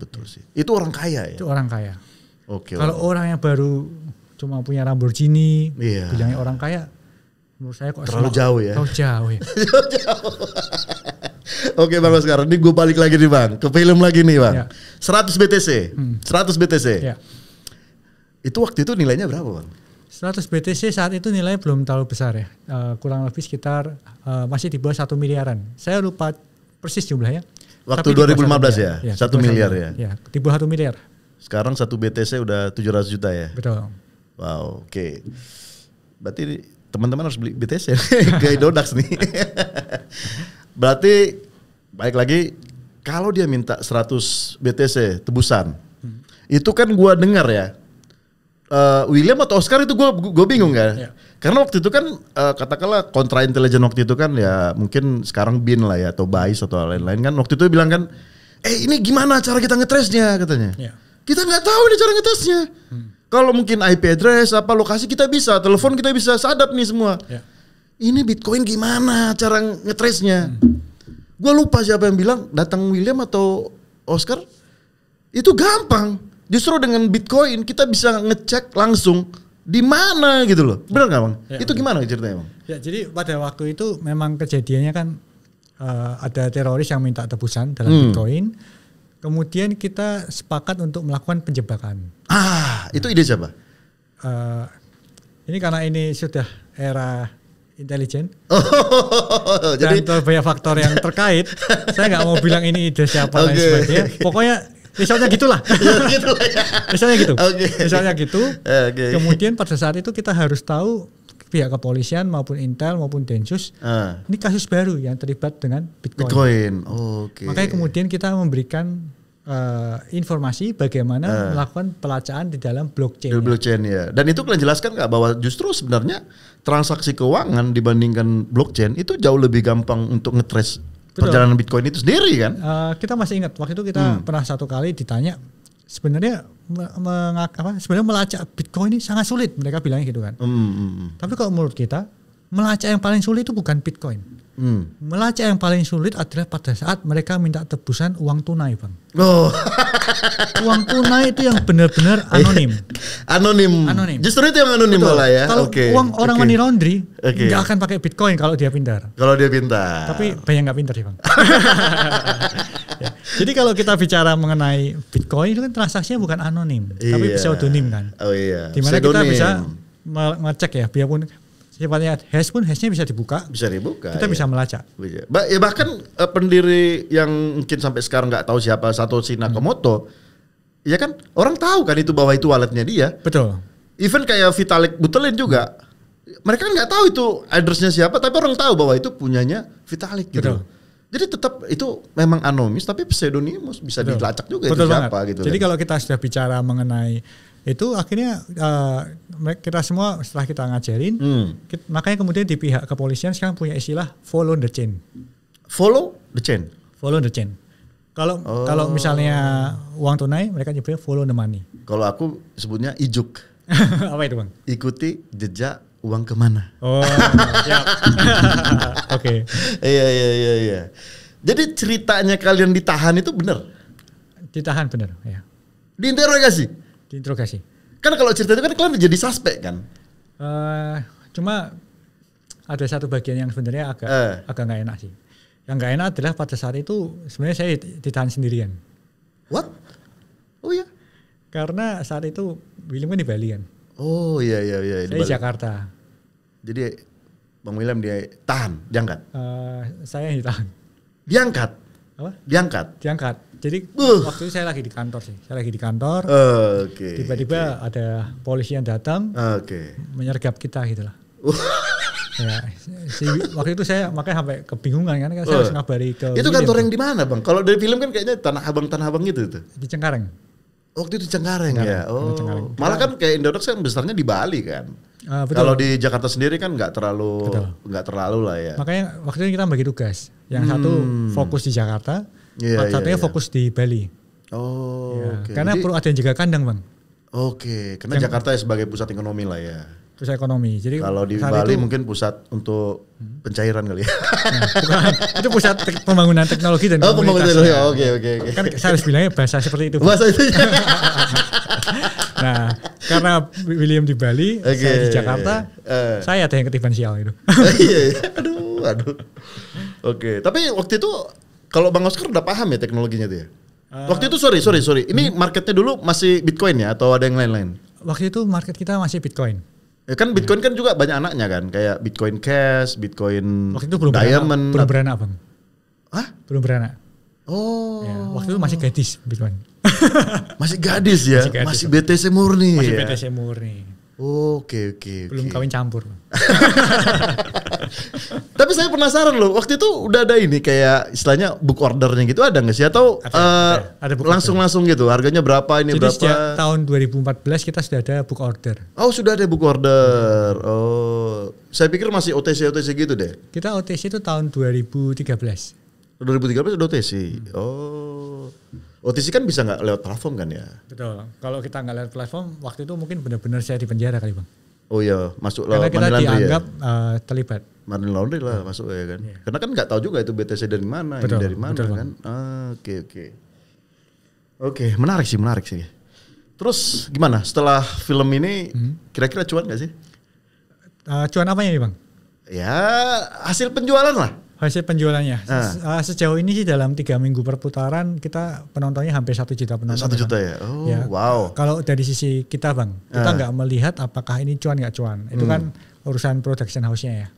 Itu orang kaya ya. Itu orang kaya. Kalau orang yang baru cuma punya Lamborghini, bilangnya orang kaya. Menurut saya kok terlalu jauh ya. Terlalu jauh ya. Jauh. Oke Bang Oscar, ini gue balik lagi nih Bang, ke film lagi nih Bang. Ya. 100 BTC. 100 BTC. Ya. Itu waktu itu nilainya berapa Bang? 100 BTC saat itu nilainya belum terlalu besar ya. Kurang lebih sekitar masih di bawah 1 miliaran. Saya lupa persis jumlahnya. Waktu 2015 ya? 1 miliar ya? Ya, di bawah 1 miliar. Sekarang 1 BTC udah 700 juta ya? Betul. Wow, oke. Berarti teman-teman harus beli BTC kayak Dodax nih. Berarti baik lagi, kalau dia minta 100 BTC tebusan, itu kan gua dengar ya, William atau Oscar itu gue bingung kan. Yeah. Karena waktu itu kan katakanlah kontra intelijen waktu itu kan ya mungkin sekarang BIN lah ya atau BAIS atau lain-lain kan. Waktu itu bilang kan, ini gimana cara kita ngetrace-nya katanya. Yeah. Kita nggak tahu nih cara ngetrace-nya. Kalau mungkin IP address apa lokasi kita bisa, telepon kita bisa sadap nih semua. Yeah. Ini Bitcoin gimana cara ngetrace-nya? Gue lupa siapa yang bilang, datang William atau Oscar, itu gampang. Justru dengan Bitcoin kita bisa ngecek langsung di mana gitu loh. Benar nggak Bang? Ya, itu gimana ceritanya Bang? Ya, jadi pada waktu itu memang kejadiannya kan ada teroris yang minta tebusan dalam Bitcoin. Kemudian kita sepakat untuk melakukan penjebakan. Itu ide siapa? Ini karena ini sudah era intelijen. Jadi banyak faktor yang terkait. Saya nggak mau bilang ini ide siapa dan sebagainya. Pokoknya misalnya gitulah. Misalnya gitu. Misalnya gitu. Kemudian pada saat itu kita harus tahu pihak kepolisian maupun Intel maupun Densus ini kasus baru yang terlibat dengan Bitcoin. Makanya kemudian kita memberikan informasi bagaimana melakukan pelacaan di dalam blockchain. Blockchain ya. Dan itu kalian jelaskan nggak bahwa justru sebenarnya transaksi keuangan dibandingkan blockchain itu jauh lebih gampang untuk ngetrace perjalanan Bitcoin itu sendiri kan? Kita masih ingat waktu itu kita pernah satu kali ditanya sebenarnya sebenarnya melacak Bitcoin ini sangat sulit, mereka bilangnya gitu kan. Tapi kalau menurut kita melacak yang paling sulit itu bukan Bitcoin. Melacak yang paling sulit adalah pada saat mereka minta tebusan uang tunai Bang. Uang tunai itu yang benar-benar anonim. Anonim. Justru itu yang anonim malah ya. Kalau uang orang money laundry nggak akan pakai Bitcoin kalau dia pintar. Tapi banyak nggak pintar sih Bang. Ya. Jadi kalau kita bicara mengenai Bitcoin itu kan transaksinya bukan anonim, tapi pseudonym kan. Dimana kita bisa ngecek ya, biarpun sifatnya hashnya bisa dibuka. Kita bisa melacak. Ya bahkan pendiri yang mungkin sampai sekarang nggak tahu siapa Satoshi Nakamoto, ya kan orang tahu kan itu bahwa itu walletnya dia. Betul. Even kayak Vitalik Buterin juga, mereka nggak tahu itu addressnya siapa, tapi orang tahu bahwa itu punyanya Vitalik gitu. Betul. Jadi tetap itu memang anonimus tapi pseudonimus bisa dilacak juga. Betul itu siapa banget. Gitu. Jadi kalau kita sudah bicara mengenai itu akhirnya kita semua setelah kita ngajarin, makanya kemudian di pihak kepolisian sekarang punya istilah follow the chain. Follow the chain. Follow the chain. Kalau misalnya uang tunai mereka nyebutnya follow the money. Kalau aku sebutnya ijuk. Apa itu Bang? Ikuti jejak uang kemana. Siap. Oke. Iya. Jadi ceritanya kalian ditahan itu benar? Ditahan benar, ya. Diinterogasi? Diinterogasi. Kan kalau cerita itu kan kalian jadi suspek kan? Cuma ada satu bagian yang sebenarnya agak nggak enak sih. Yang nggak enak adalah pada saat itu sebenarnya saya ditahan sendirian. What? Oh iya? Karena saat itu William kan di Bali kan. Oh iya. Saya di Jakarta. Jadi Bang William diangkat? Saya yang ditahan. Diangkat? Apa? Diangkat. Jadi waktu itu saya lagi di kantor sih. Tiba-tiba ada polisi yang datang, menyergap kita gitu lah. Ya, waktu itu saya makanya sampai kebingungan kan saya harus ngabari ke. Itu kantor yang di mana Bang? Kalau dari film kan kayaknya Tanah Abang gitu tuh. Di Cengkareng. Waktu itu Cengkareng ya. Cengkareng. Malah kan kayak Indodax kan besarnya di Bali kan. Kalau di Jakarta sendiri kan nggak terlalu lah ya. Makanya waktu itu kita bagi tugas. Yang satu fokus di Jakarta, satunya fokus di Bali. Karena perlu ada yang jaga kandang Bang. Karena Jakarta ya sebagai pusat ekonomi lah ya. Pusat ekonomi. Jadi kalau di Bali mungkin pusat untuk pencairan kali ya. Bukan, itu pusat pembangunan teknologi dan komunitas. Oke. Kan saya harus bilangnya bahasa seperti itu. Bahasa itu. Nah, Karena William di Bali, saya di Jakarta, saya ada yang ketiban sial gitu. Iya. Aduh. Oke, tapi waktu itu kalau Bang Oscar udah paham ya teknologinya tuh ya? Waktu itu sorry. Ini marketnya dulu masih Bitcoin ya atau ada yang lain-lain? Waktu itu market kita masih Bitcoin. Ya kan Bitcoin kan juga banyak anaknya kan, kayak Bitcoin Cash, Bitcoin waktu itu belum Diamond. Belum beranak Bang. Hah? Belum beranak. Oh. Ya, waktu itu masih gadis Bitcoin. Masih gadis ya? Masih BTC murni. Masih ya? BTC murni. Oke. Belum kawin campur. Tapi saya penasaran loh, waktu itu udah ada ini kayak istilahnya book ordernya gitu ada nggak sih atau ada langsung gitu harganya berapa ini? Jadi berapa? Sejak tahun 2014 kita sudah ada book order. Oh sudah ada book order. Oh saya pikir masih OTC gitu deh. Kita OTC itu tahun 2013. 2013 udah OTC. Oh OTC kan bisa nggak lewat platform kan ya? Betul. Kalau kita nggak lewat platform waktu itu mungkin benar-benar saya di penjara kali Bang. Oh iya, masuk karena kita dianggap terlibat. Money laundry lah masuk ya kan. Yeah. Karena kan nggak tahu juga itu BTC dari mana, ini dari mana kan. Oke, menarik sih. Terus gimana setelah film ini kira-kira cuan nggak sih? Cuan apanya nih Bang? Ya hasil penjualan lah. Hasil penjualannya. Sejauh ini sih dalam 3 minggu perputaran kita penontonnya hampir 1 juta penonton. 1 juta ya? Oh ya. Wow. Kalau dari sisi kita Bang, kita nggak melihat apakah ini cuan nggak cuan. Itu kan urusan production house-nya ya.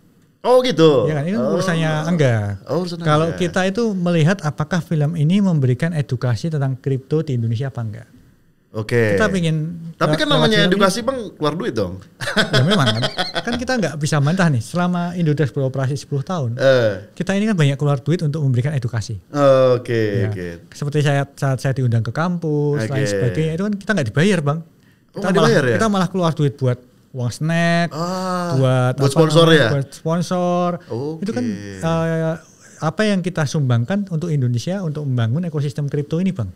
Oh gitu? Ya kan, ini urusannya Angga. Kalau kita itu melihat apakah film ini memberikan edukasi tentang kripto di Indonesia apa enggak. Oke. Kita pengen. Tapi kan namanya edukasi Bang keluar duit dong. Ya memang kan kita nggak bisa bantah nih. Selama Indodax beroperasi 10 tahun, kita ini kan banyak keluar duit untuk memberikan edukasi. Oke. Seperti saat saya diundang ke kampus, lain sebagainya, itu kan kita nggak dibayar Bang. Kita malah keluar duit buat uang snack, buat sponsor ya. Buat sponsor. Itu kan apa yang kita sumbangkan untuk Indonesia untuk membangun ekosistem kripto ini Bang.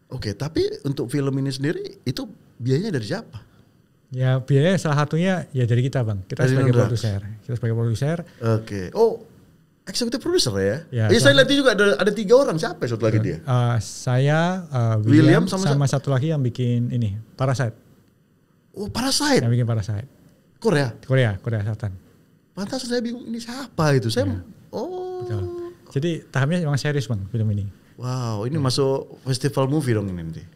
Oke, tapi untuk film ini sendiri itu biayanya dari siapa? Ya biaya salah satunya ya dari kita Bang. Kita sebagai produser. Oke. Oh, eksekutif produser ya? Saya lihat juga ada 3 orang. Siapa satu lagi dia? Saya, William sama satu lagi yang bikin ini, Parasite. Oh, Parasite. Yang bikin Parasite. Korea Selatan. Pantas saya bingung ini siapa itu. Betul. Jadi tahapnya memang serius Bang film ini. Wow, ini masuk festival movie dong ini nanti.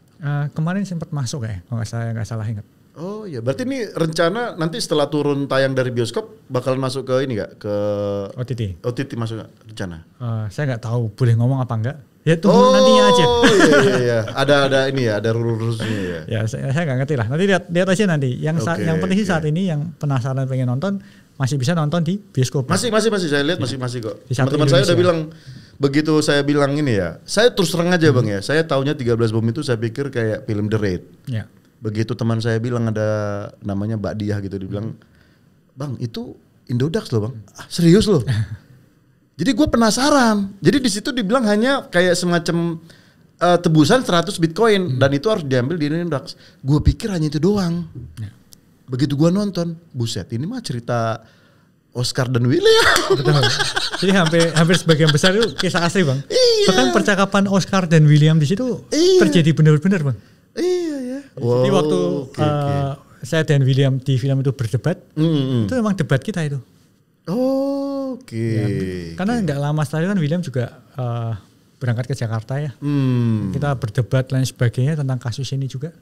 Kemarin sempat masuk ya, kalau nggak salah ingat. Oh iya, berarti ini rencana nanti setelah turun tayang dari bioskop bakalan masuk ke ini nggak? Ke OTT masuk nggak rencana? Saya nggak tahu, boleh ngomong apa enggak? Ya tunggu nantinya aja. Oh iya. Ada ini ya, ada rules-rulesnya ya. Ya saya nggak ngerti lah. Nanti lihat aja nanti. Yang penting sih saat ini yang penasaran pengen nonton masih bisa nonton di bioskop. Masih saya lihat masih kok. Teman-teman saya udah bilang begitu saya bilang ini ya. Saya terus terang aja Bang ya. Saya taunya 13 bom itu saya pikir kayak film The Raid. Ya. Begitu teman saya bilang ada namanya Mbak Diah gitu, dibilang, "Bang, itu Indodax loh, Bang." Serius loh? Jadi gue penasaran. Jadi di situ dibilang hanya kayak semacam tebusan 100 Bitcoin dan itu harus diambil di Indodax. Gue pikir hanya itu doang. Ya. Begitu gue nonton, buset, ini mah cerita Oscar dan William. Betul. Jadi hampir sebagian besar itu kisah asli Bang. Iya. Bahkan percakapan Oscar dan William di situ terjadi benar-benar Bang. Iya ya. Jadi waktu saya dan William di film itu berdebat, itu memang debat kita itu. Ya, karena nggak lama setelah itu kan William juga berangkat ke Jakarta ya. Kita berdebat lain sebagainya tentang kasus ini juga.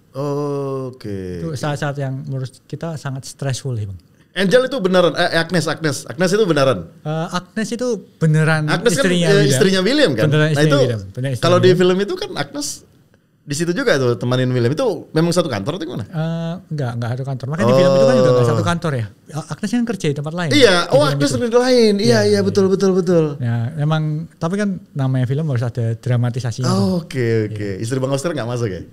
Itu saat-saat yang menurut kita sangat stressful ya Bang. Angel itu beneran, Agnes itu beneran. Agnes itu beneran Agnes istrinya William kan. Beneran nah itu kalau di William. film itu kan Agnes di situ juga tuh temanin William. Itu memang satu kantor atau gimana? Enggak satu kantor. Makanya di film itu kan juga enggak satu kantor ya. Agnes kan kerja di tempat lain. Iya, Agnes di tempat lain. Iya, betul. Ya, memang tapi kan namanya film harus ada dramatisasinya. Oke. Istri Bang Oscar enggak masuk ya?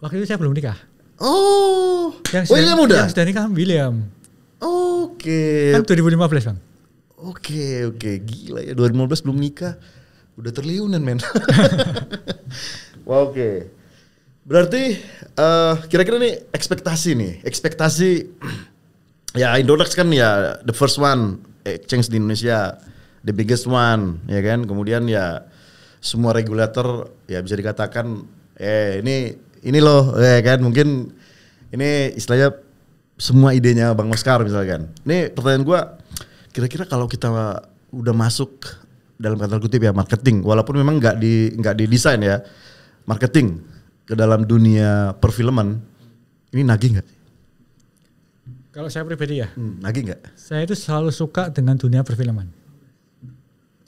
Waktu itu saya belum nikah. William udah? Yang sudah nikah William. Kan 2015 Bang. Oke, gila ya 2015 belum nikah. Udah triliunan men. Oke. Berarti kira-kira nih ekspektasi ya Indodax kan ya the first one exchange di Indonesia, the biggest one ya kan. Kemudian ya semua regulator ya bisa dikatakan ini loh ya kan, mungkin Ini istilahnya semua idenya Bang Oscar misalkan. Ini pertanyaan gue, kira-kira kalau kita udah masuk dalam kata kutip ya marketing, walaupun memang nggak didesain ya, marketing ke dalam dunia perfilman, ini nagih nggak? Kalau saya pribadi ya, nagih nggak? Saya itu selalu suka dengan dunia perfilman.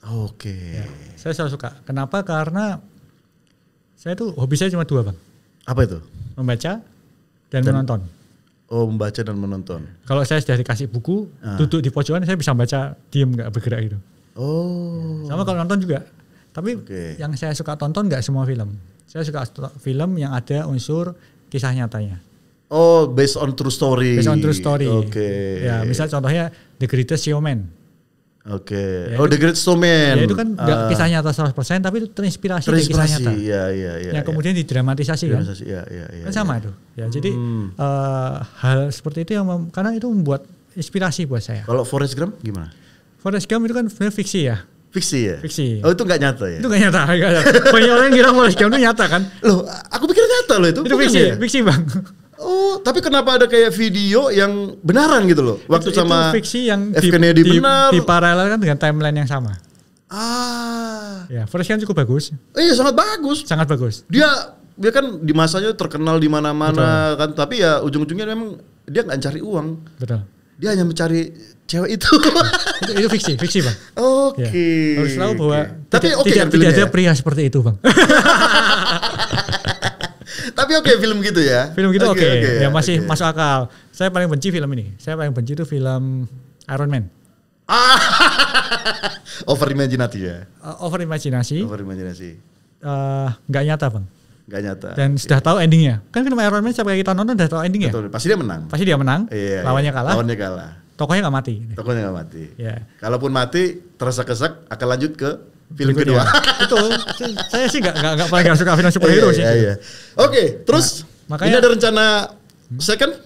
Oke. Ya, saya selalu suka. Kenapa? Karena saya tuh hobi saya cuma 2 Bang. Apa itu? Membaca dan menonton. Oh, membaca dan menonton. Kalau saya sudah dikasih buku, duduk di pojokan saya bisa baca, diem nggak bergerak gitu. Oh. Sama kalau nonton juga. Tapi yang saya suka tonton nggak semua film. Saya suka film yang ada unsur kisah nyatanya. Oh, based on true story. Based on true story. Oke. Ya, misal contohnya The Greatest Showman. Oke. Ya, The Greatest Showman. Ya itu kan nggak kisah nyata 100%, tapi itu terinspirasi dari kisah nyata. Iya. Yang kemudian didramatisasi kan. Iya. Kan sama itu. Ya, jadi hal seperti itu yang karena itu membuat inspirasi buat saya. Kalau Forrest Gump gimana? Forrest Gump itu kan sebenarnya fiksi ya. Fiksi ya? Fiksi. Oh, itu nggak nyata ya? Itu nggak nyata. Banyak orang yang kira Forrest Gump itu nyata kan? Loh, aku pikir nyata loh itu. Itu fiksi, ya? Fiksi Bang. Oh, tapi kenapa ada kayak video yang benaran gitu loh? Waktu itu sama fiksi yang di paralelkan dengan timeline yang sama. Ya, Forrest Gump cukup bagus. Iya, sangat bagus. Sangat bagus. Dia kan di masanya terkenal di mana-mana kan, tapi ya ujung-ujungnya memang dia nggak cari uang. Betul. Dia hanya mencari cewek itu. itu fiksi Bang. Oke. Ya. Harus tahu bahwa tapi tidak ada pria seperti itu Bang. Tapi film gitu ya. Film gitu oke. Ya masih masuk akal. Saya paling benci film ini. Saya paling benci itu film Iron Man. Over imajinasi ya. Over imajinasi. Nggak nyata Bang. Nggak nyata. Dan sudah tahu endingnya. Kan film Iron Man sampai kita nonton sudah tahu endingnya. Betul, pasti dia menang. Iya, lawannya kalah. Tokohnya nggak mati. Ya. Kalaupun mati, tersesak akan lanjut ke film kedua. Betul. Saya sih nggak paling nggak suka film superhero sih. Iya. Oke, terus makanya ini ada rencana second?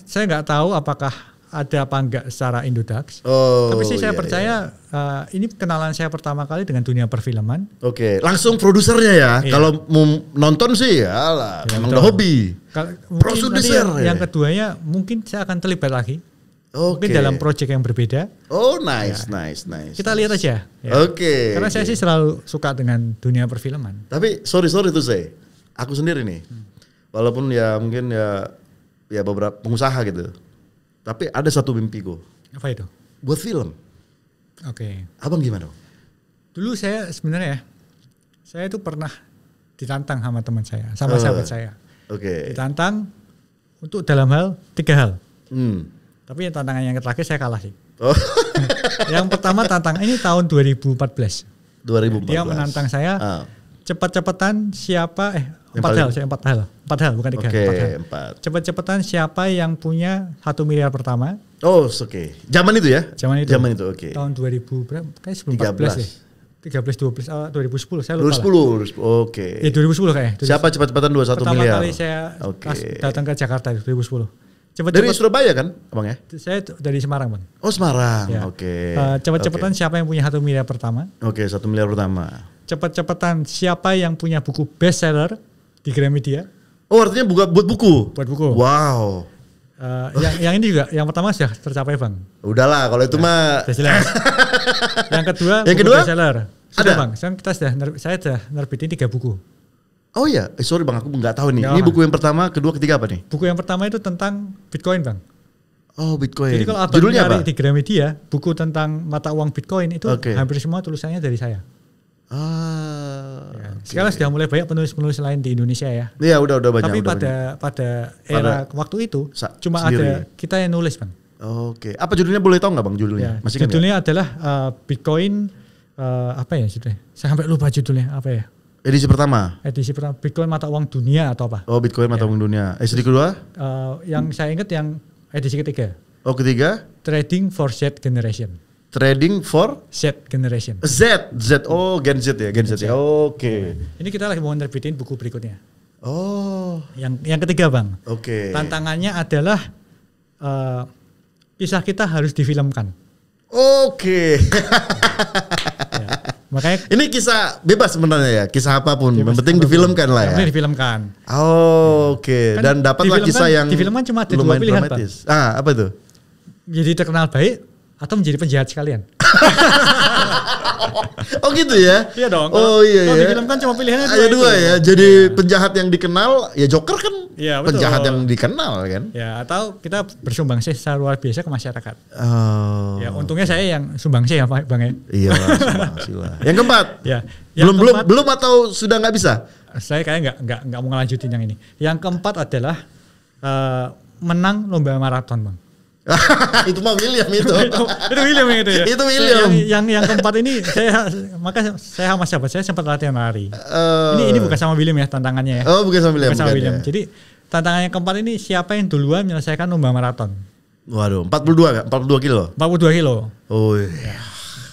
Saya nggak tahu apakah ada apa enggak secara Indodax. Tapi sih saya percaya ini kenalan saya pertama kali dengan dunia perfilman. Oke, langsung produsernya ya. Kalau mau nonton sih ya lah, memang udah hobi. Produser. Yang keduanya mungkin saya akan terlibat lagi. Mungkin dalam proyek yang berbeda. Oh, nice. Kita lihat aja. Ya. Oke. Karena saya sih selalu suka dengan dunia perfilman. Tapi sorry tuh saya. Aku sendiri nih. Walaupun ya mungkin ya beberapa pengusaha gitu. Tapi ada satu mimpiku. Apa itu? Buat film. Oke. Abang gimana? Dulu saya sebenarnya saya itu pernah ditantang sama teman saya, sama sahabat saya. Oke. Ditantang untuk dalam hal 3 hal. Tapi yang tantangan yang terakhir saya kalah sih. Yang pertama tantangan ini tahun 2014. Dia menantang saya cepat-cepatan siapa 4 hal bukan 3. 4 hal. Cepat-cepatan siapa yang punya 1 miliar pertama. Oh, oke. Zaman itu ya? Zaman itu. Oke. Tahun 2000 berapa? Kayak sebelum 14 deh. 13 12 2010 saya lupa. 2010. Oke. Ya 2010 kayaknya. Siapa cepat-cepatan 21 pertama miliar? Pertama kali saya datang ke Jakarta 2010. Dari Surabaya kan, Abang ya? Saya dari Semarang, Bang. Oh, Semarang. Ya. Oke. Cepat-cepatan siapa yang punya 1 miliar pertama? Oke, 1 miliar pertama. Cepat-cepatan siapa yang punya buku bestseller di Gramedia? Oh, artinya buat buku? Buat buku. Wow. Yang ini juga, yang pertama sudah tercapai Bang. Udahlah, kalau itu mah. Jelas. Yang kedua, buku bestseller. Sudah Bang, saya sudah nerbitin 3 buku. Oh iya, sorry Bang, aku nggak tahu nih. Ini buku yang pertama, kedua, ketiga apa nih? Buku yang pertama itu tentang Bitcoin Bang. Oh, Bitcoin. Jadi kalau judulnya apa? Di Gramedia, buku tentang mata uang Bitcoin itu hampir semua tulisannya dari saya. Sekarang sudah mulai banyak penulis-penulis lain di Indonesia ya. Iya, udah banyak. Tapi pada era waktu itu cuma ada kita yang nulis Bang. Oke. Apa judulnya, boleh tahu nggak Bang judulnya? Ya, judulnya adalah Bitcoin apa ya judulnya? Saya sampai lupa judulnya apa ya. Edisi pertama Bitcoin mata uang dunia atau apa? Oh, Bitcoin mata uang dunia. Edisi kedua? Yang saya ingat yang edisi ketiga. Oh, ketiga? Trading for Z Generation. Trading for Z Generation. Z. Oh, Gen Z ya, Gen Z ya. Oke. Ini kita lagi mau nerbitin buku berikutnya. Oh. Yang ketiga Bang. Oke. Tantangannya adalah kisah kita harus difilmkan. Oke. Makanya ini kisah bebas sebenarnya ya, kisah apapun, yang penting difilmkan lah ya. Yang difilmkan. Oh, oke. Dan dapatlah kisah yang difilmkan cuma ada 2 pilihan, Bang. Apa tuh? Jadi terkenal baik atau menjadi penjahat sekalian. Oh gitu ya? Iya dong. Oh iya. Kalau difilmkan cuma pilihannya dua ya. Jadi penjahat yang dikenal, ya Joker kan ya, penjahat yang dikenal kan. Ya, atau kita bersumbangsi secara luar biasa ke masyarakat. Oh. Ya, untungnya saya yang sumbangsi ya, Bang ya. Iya, sumbangsi lah. Yang keempat? Ya. Belum atau sudah nggak bisa? Saya kayak nggak mau ngelanjutin yang ini. Yang keempat adalah menang lomba maraton, Bang. Itu mah William itu. itu William yang itu ya. Itu William. Yang keempat ini saya sama sahabat saya sempat latihan lari. Ini bukan sama William ya tantangannya ya. Oh, bukan sama William. Bukan sama William. Ya. Jadi tantangannya keempat ini siapa yang duluan menyelesaikan lomba maraton. Waduh, 42 kilo. 42 kilo. Oh iya. Ya.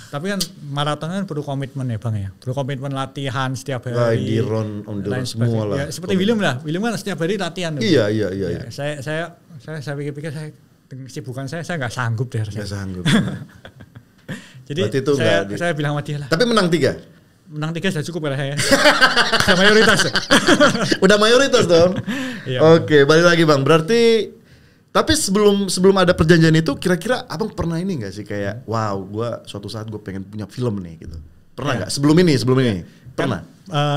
Tapi kan maraton kan perlu komitmen ya Bang ya. Perlu komitmen latihan setiap hari. Di run on the run semua lah. Ya, seperti William lah. William kan setiap hari latihan. Iya. Ya, saya pikir-pikir saya dengan kesibukan saya nggak sanggup deh. Nggak sanggup. Jadi saya bilang sama dia lah. Tapi menang 3? Menang 3 sudah cukup ya saya. Sudah mayoritas. Udah mayoritas dong. Iya, Oke, balik lagi Bang. Berarti tapi sebelum ada perjanjian itu kira-kira Abang pernah ini nggak sih kayak wow, suatu saat gue pengen punya film nih gitu. Pernah nggak? Sebelum ini? Pernah.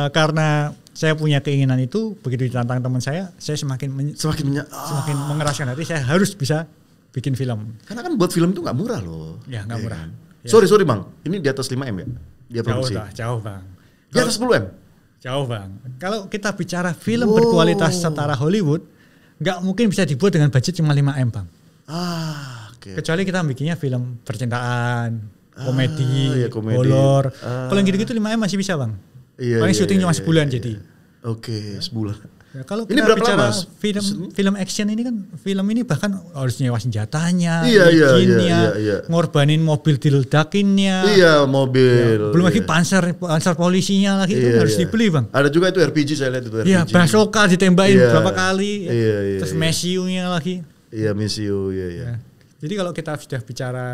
Karena saya punya keinginan itu, begitu ditantang teman saya semakin mengeraskan hati, saya harus bisa bikin film. Karena kan buat film itu nggak murah loh. Ya nggak murah. Kan? Ya. Sorry Bang, ini di atas 5M ya? Dia produksi. Jauh Bang. Di atas 10M? Jauh Bang. Kalau kita bicara film berkualitas setara Hollywood, nggak mungkin bisa dibuat dengan budget cuma 5M Bang. Okay. Kecuali kita bikinnya film percintaan, komedi, horor. Kalau yang gitu-gitu 5M masih bisa Bang. Paling syuting cuma sebulan jadi. Oke, sebulan. Ya, kalau ini kita berapa bicara lama? film action ini kan, film ini bahkan harus nyewa senjatanya, ngorbanin mobil diledakinnya. Iya, mobil. Ya, belum lagi panser polisinya lagi itu harus dibeli Bang. Ada juga itu RPG saya lihat itu RPG. Iya, basoka ditembakin berapa kali. Terus mesiunya lagi. Iya, mesiu, iya. Jadi kalau kita sudah bicara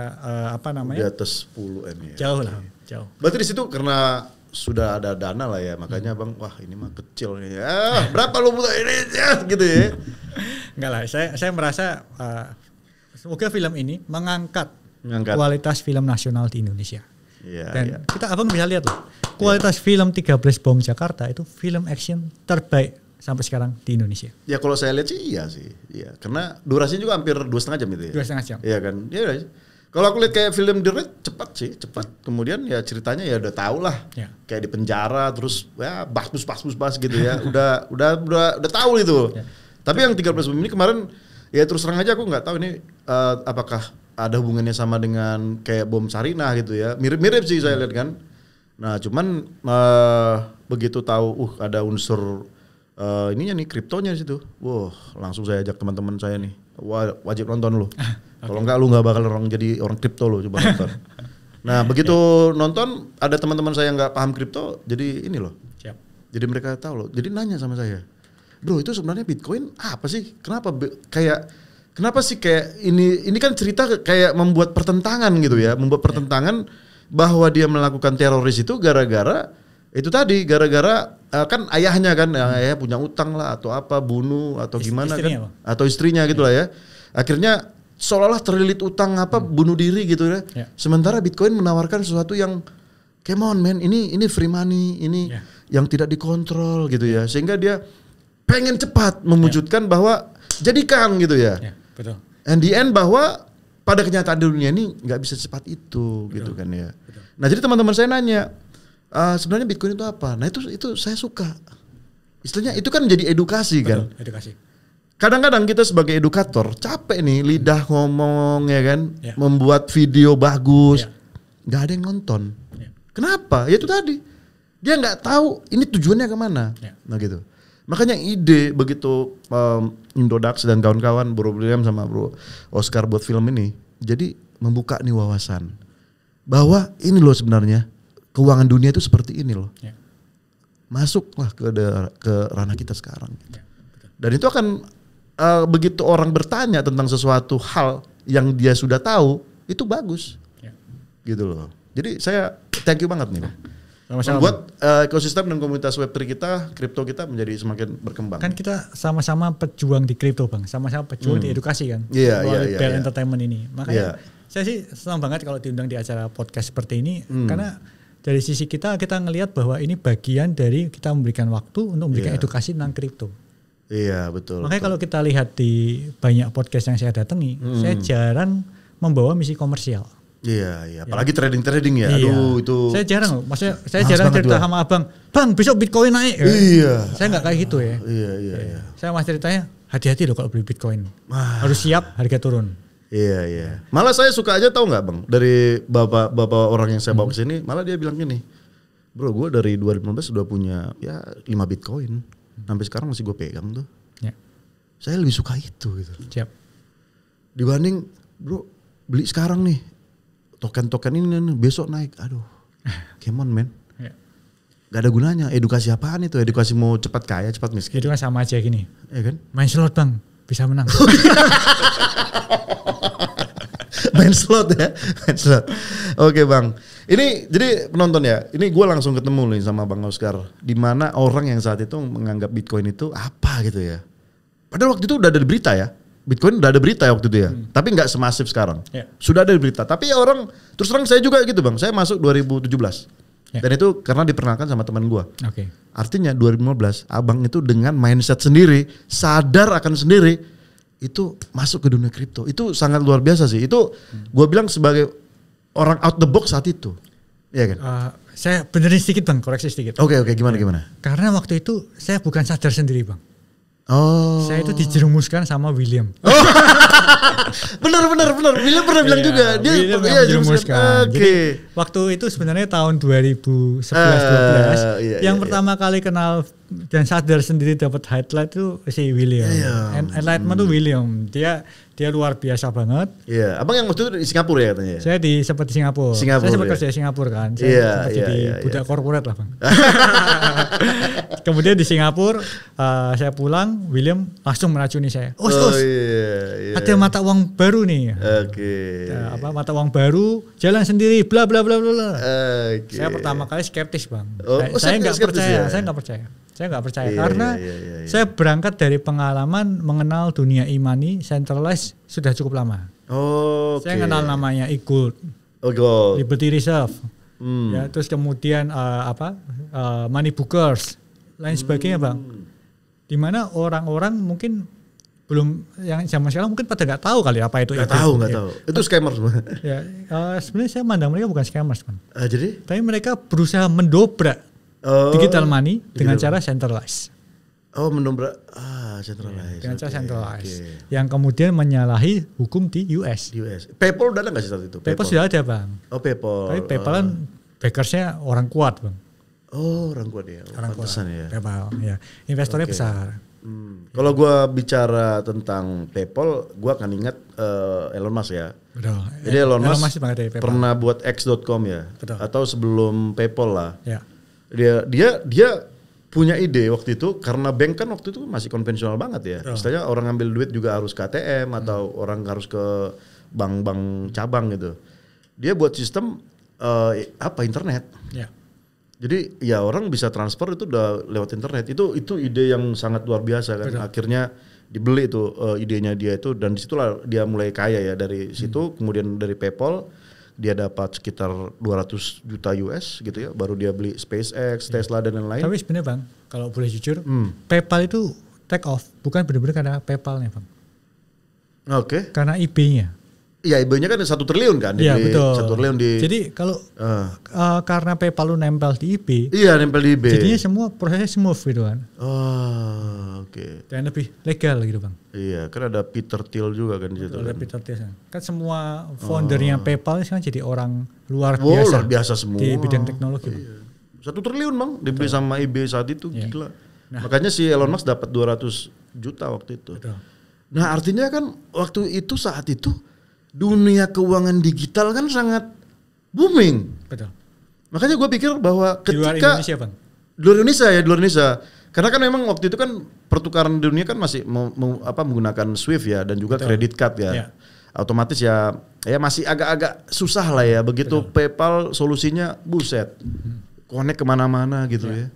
di atas 10M ya. Jauh lah, jauh. Berarti di situ karena sudah ada dana lah ya, makanya Bang, wah ini mah kecil nih. Berapa lu butuh ini gitu ya? Enggak lah, saya merasa semoga film ini mengangkat kualitas film nasional di Indonesia. Dan kita Abang bisa lihat loh, kualitas film 13 Bom Jakarta itu film action terbaik sampai sekarang di Indonesia. Ya kalau saya lihat sih iya sih. Iya, karena durasinya juga hampir 2,5 jam itu ya. 2,5 jam. Iya kan? Iya. Kalau aku lihat kayak film The Raid cepat. Kemudian ya ceritanya ya udah tahu lah. Ya. Kayak di penjara terus ya bas gitu ya. udah tahu itu. Ya. Tapi yang 13 Bom ini kemarin ya terus terang aja aku nggak tahu ini apakah ada hubungannya sama dengan kayak bom Sarinah gitu ya. Mirip-mirip sih saya lihat kan. Nah, cuman begitu tahu ada unsur ininya nih kriptonya di situ. Wah, langsung saya ajak teman-teman saya nih. Wah, wajib nonton lu. Kalau enggak lu nggak bakal jadi orang kripto lu, coba nonton. Nah, begitu nonton ada teman-teman saya yang nggak paham kripto, jadi ini loh. Siap. Jadi mereka tahu loh. Jadi nanya sama saya, "Bro, itu sebenarnya Bitcoin apa sih? Kenapa sih kayak ini kan cerita kayak membuat pertentangan gitu ya, membuat pertentangan bahwa dia melakukan teroris itu gara-gara kan ayahnya kan, ayah punya utang lah atau apa, bunuh atau gimana kan, atau istrinya gitu lah ya. Akhirnya seolah-olah terlilit utang bunuh diri gitu ya. Sementara Bitcoin menawarkan sesuatu yang come on man, ini free money, ini yang tidak dikontrol gitu ya. Sehingga dia pengen cepat mewujudkan bahwa jadikan gitu ya. Betul. And the end bahwa pada kenyataan dunia ini nggak bisa secepat itu gitu kan ya. Betul. Nah, jadi teman-teman saya nanya, sebenarnya Bitcoin itu apa? Nah, itu saya suka. Istilahnya itu kan jadi edukasi. Betul, kan. Edukasi. Kadang-kadang kita sebagai edukator capek nih lidah ngomong ya kan, membuat video bagus, nggak ada yang nonton. Kenapa? Ya itu tadi dia nggak tahu ini tujuannya kemana. Nah gitu. Makanya ide begitu Indodax dan kawan-kawan Bro William sama Bro Oscar buat film ini, jadi membuka nih wawasan bahwa ini loh sebenarnya keuangan dunia itu seperti ini loh. Masuklah ke ranah kita sekarang. Dan itu akan begitu orang bertanya tentang sesuatu hal yang dia sudah tahu, itu bagus. Gitu loh. Jadi saya thank you banget nih. membuat ekosistem dan komunitas Web3 kita, kripto kita menjadi semakin berkembang. Kan kita sama-sama pejuang di kripto Bang, sama-sama pejuang di edukasi kan. Iya. Bell Entertainment ini. Makanya saya sih senang banget kalau diundang di acara podcast seperti ini karena dari sisi kita ngelihat bahwa ini bagian dari kita memberikan waktu untuk memberikan edukasi tentang kripto. Iya, betul. Makanya kalau kita lihat di banyak podcast yang saya datangi, saya jarang membawa misi komersial. Iya. Apalagi trading ya. Aduh, itu. Saya jarang, maksudnya saya jarang cerita sama abang, Bang besok Bitcoin naik. Iya. Saya nggak kayak gitu ya. Iya. Saya mas ceritanya hati-hati loh kalau beli Bitcoin. Harus siap harga turun. Iya. Malah saya suka aja tahu nggak Bang, dari bapak orang yang saya bawa ke sini, malah dia bilang gini, bro, gue dari 2015 sudah punya 5 Bitcoin, sampai sekarang masih gue pegang tuh. Ya. Saya lebih suka itu gitu. Siap. Dibanding bro beli sekarang nih. Token ini besok naik, aduh, come on man, gak ada gunanya. Edukasi apaan itu? Edukasi mau cepat kaya, cepat miskin? Itu kan sama aja gini, ya kan? Main slot Bang, bisa menang. Main slot ya, main slot. Oke Bang, ini jadi penonton ya, ini gue langsung ketemu nih sama Bang Oscar, di mana orang yang saat itu menganggap Bitcoin itu apa gitu ya. Padahal waktu itu udah ada di berita ya. Bitcoin udah ada berita ya waktu itu ya, tapi nggak semasif sekarang. Sudah ada berita, tapi ya orang terus terang saya juga gitu Bang, saya masuk 2017 dan itu karena diperkenalkan sama teman gue. Artinya 2015 abang itu dengan mindset sendiri, sadar akan sendiri, itu masuk ke dunia kripto, itu sangat luar biasa sih. Itu gue bilang sebagai orang out the box saat itu, ya kan? Saya benerin sedikit Bang, koreksi sedikit. Oke, gimana? Karena waktu itu saya bukan sadar sendiri Bang. Saya itu dijerumuskan sama William. Benar. William pernah bilang juga. Dia dijerumuskan. Jadi waktu itu sebenarnya tahun 2011-12 yang pertama kali kenal dan sadar sendiri dapat highlight itu si William. Enlightenment itu William. Dia luar biasa banget. Iya, abang yang waktu itu di Singapura ya katanya. Saya sempat di Singapura. Saya sempat kerja di Singapura kan. Saya sempat jadi budak korporat lah Bang. Kemudian di Singapura saya pulang, William langsung meracuni saya. Ada mata uang baru nih. Mata uang baru, jalan sendiri, bla bla bla bla. Saya pertama kali skeptis Bang. Saya nggak percaya. Saya nggak percaya karena saya berangkat dari pengalaman mengenal dunia e-money centralized sudah cukup lama. Saya kenal namanya e-gold, Liberty Reserve, ya, terus kemudian money bookers, lain sebagainya Bang. Dimana orang-orang mungkin belum yang zaman sekarang mungkin pada nggak tahu kali apa itu. Nggak tahu. Itu scammer semua. Sebenarnya saya mandang mereka bukan scammers Bang. Jadi? Tapi mereka berusaha mendobrak digital money dengan cara centralized. Mendobrak centralized. Dengan cara centralized. Yang kemudian menyalahi hukum di US. PayPal udah ada nggak sih saat itu? PayPal sudah ada Bang. PayPal. Tapi PayPal kan backersnya orang kuat Bang. Orang kuat ya. Orang kuat. Ya. PayPal. Ya. Investornya besar. Kalau gue bicara tentang PayPal, gue akan ingat Elon Musk ya. Betul. Jadi Elon Musk pernah buat X.com ya. Betul. Atau sebelum PayPal lah. Ya. Dia punya ide waktu itu karena bank kan waktu itu masih konvensional banget ya. Istilahnya orang ngambil duit juga harus ke ATM atau orang harus ke bank-bank cabang gitu. Dia buat sistem internet. Ya. Jadi ya orang bisa transfer itu udah lewat internet. Itu ide yang sangat luar biasa kan. Betul. Akhirnya dibeli itu idenya dia itu dan disitulah dia mulai kaya ya dari situ. Kemudian dari PayPal dia dapat sekitar 200 juta US gitu ya, baru dia beli SpaceX, Tesla dan lain-lain. Tapi sebenarnya Bang, kalau boleh jujur, PayPal itu take off bukan benar-benar karena PayPalnya Bang. Karena IB-nya. Iya, IB-nya kan 1 triliun kan. Iya betul. 1 triliun di. Jadi kalau karena PayPal lu nempel di IB. Iya, nempel di IB. Jadinya semua prosesnya smooth gitu kan. Dan lebih legal gitu Bang. Iya, kan ada Peter Thiel juga kan di situ. Ada Peter Thiel. Kan semua foundernya PayPal kan jadi orang luar biasa. Luar biasa semua. Di bidang teknologi. Iya. 1 triliun Bang dibeli sama IB saat itu, gila. Makanya si Elon Musk dapat 200 juta waktu itu. Betul. Nah, artinya kan waktu itu saat itu dunia keuangan digital kan sangat booming. Betul. Makanya gue pikir bahwa ketika di luar Indonesia Bang. Di luar Indonesia. Karena kan memang waktu itu kan pertukaran dunia kan masih menggunakan Swift ya dan juga credit card ya. Otomatis ya masih agak-agak susah lah ya. Begitu PayPal solusinya buset. connect kemana-mana gitu ya.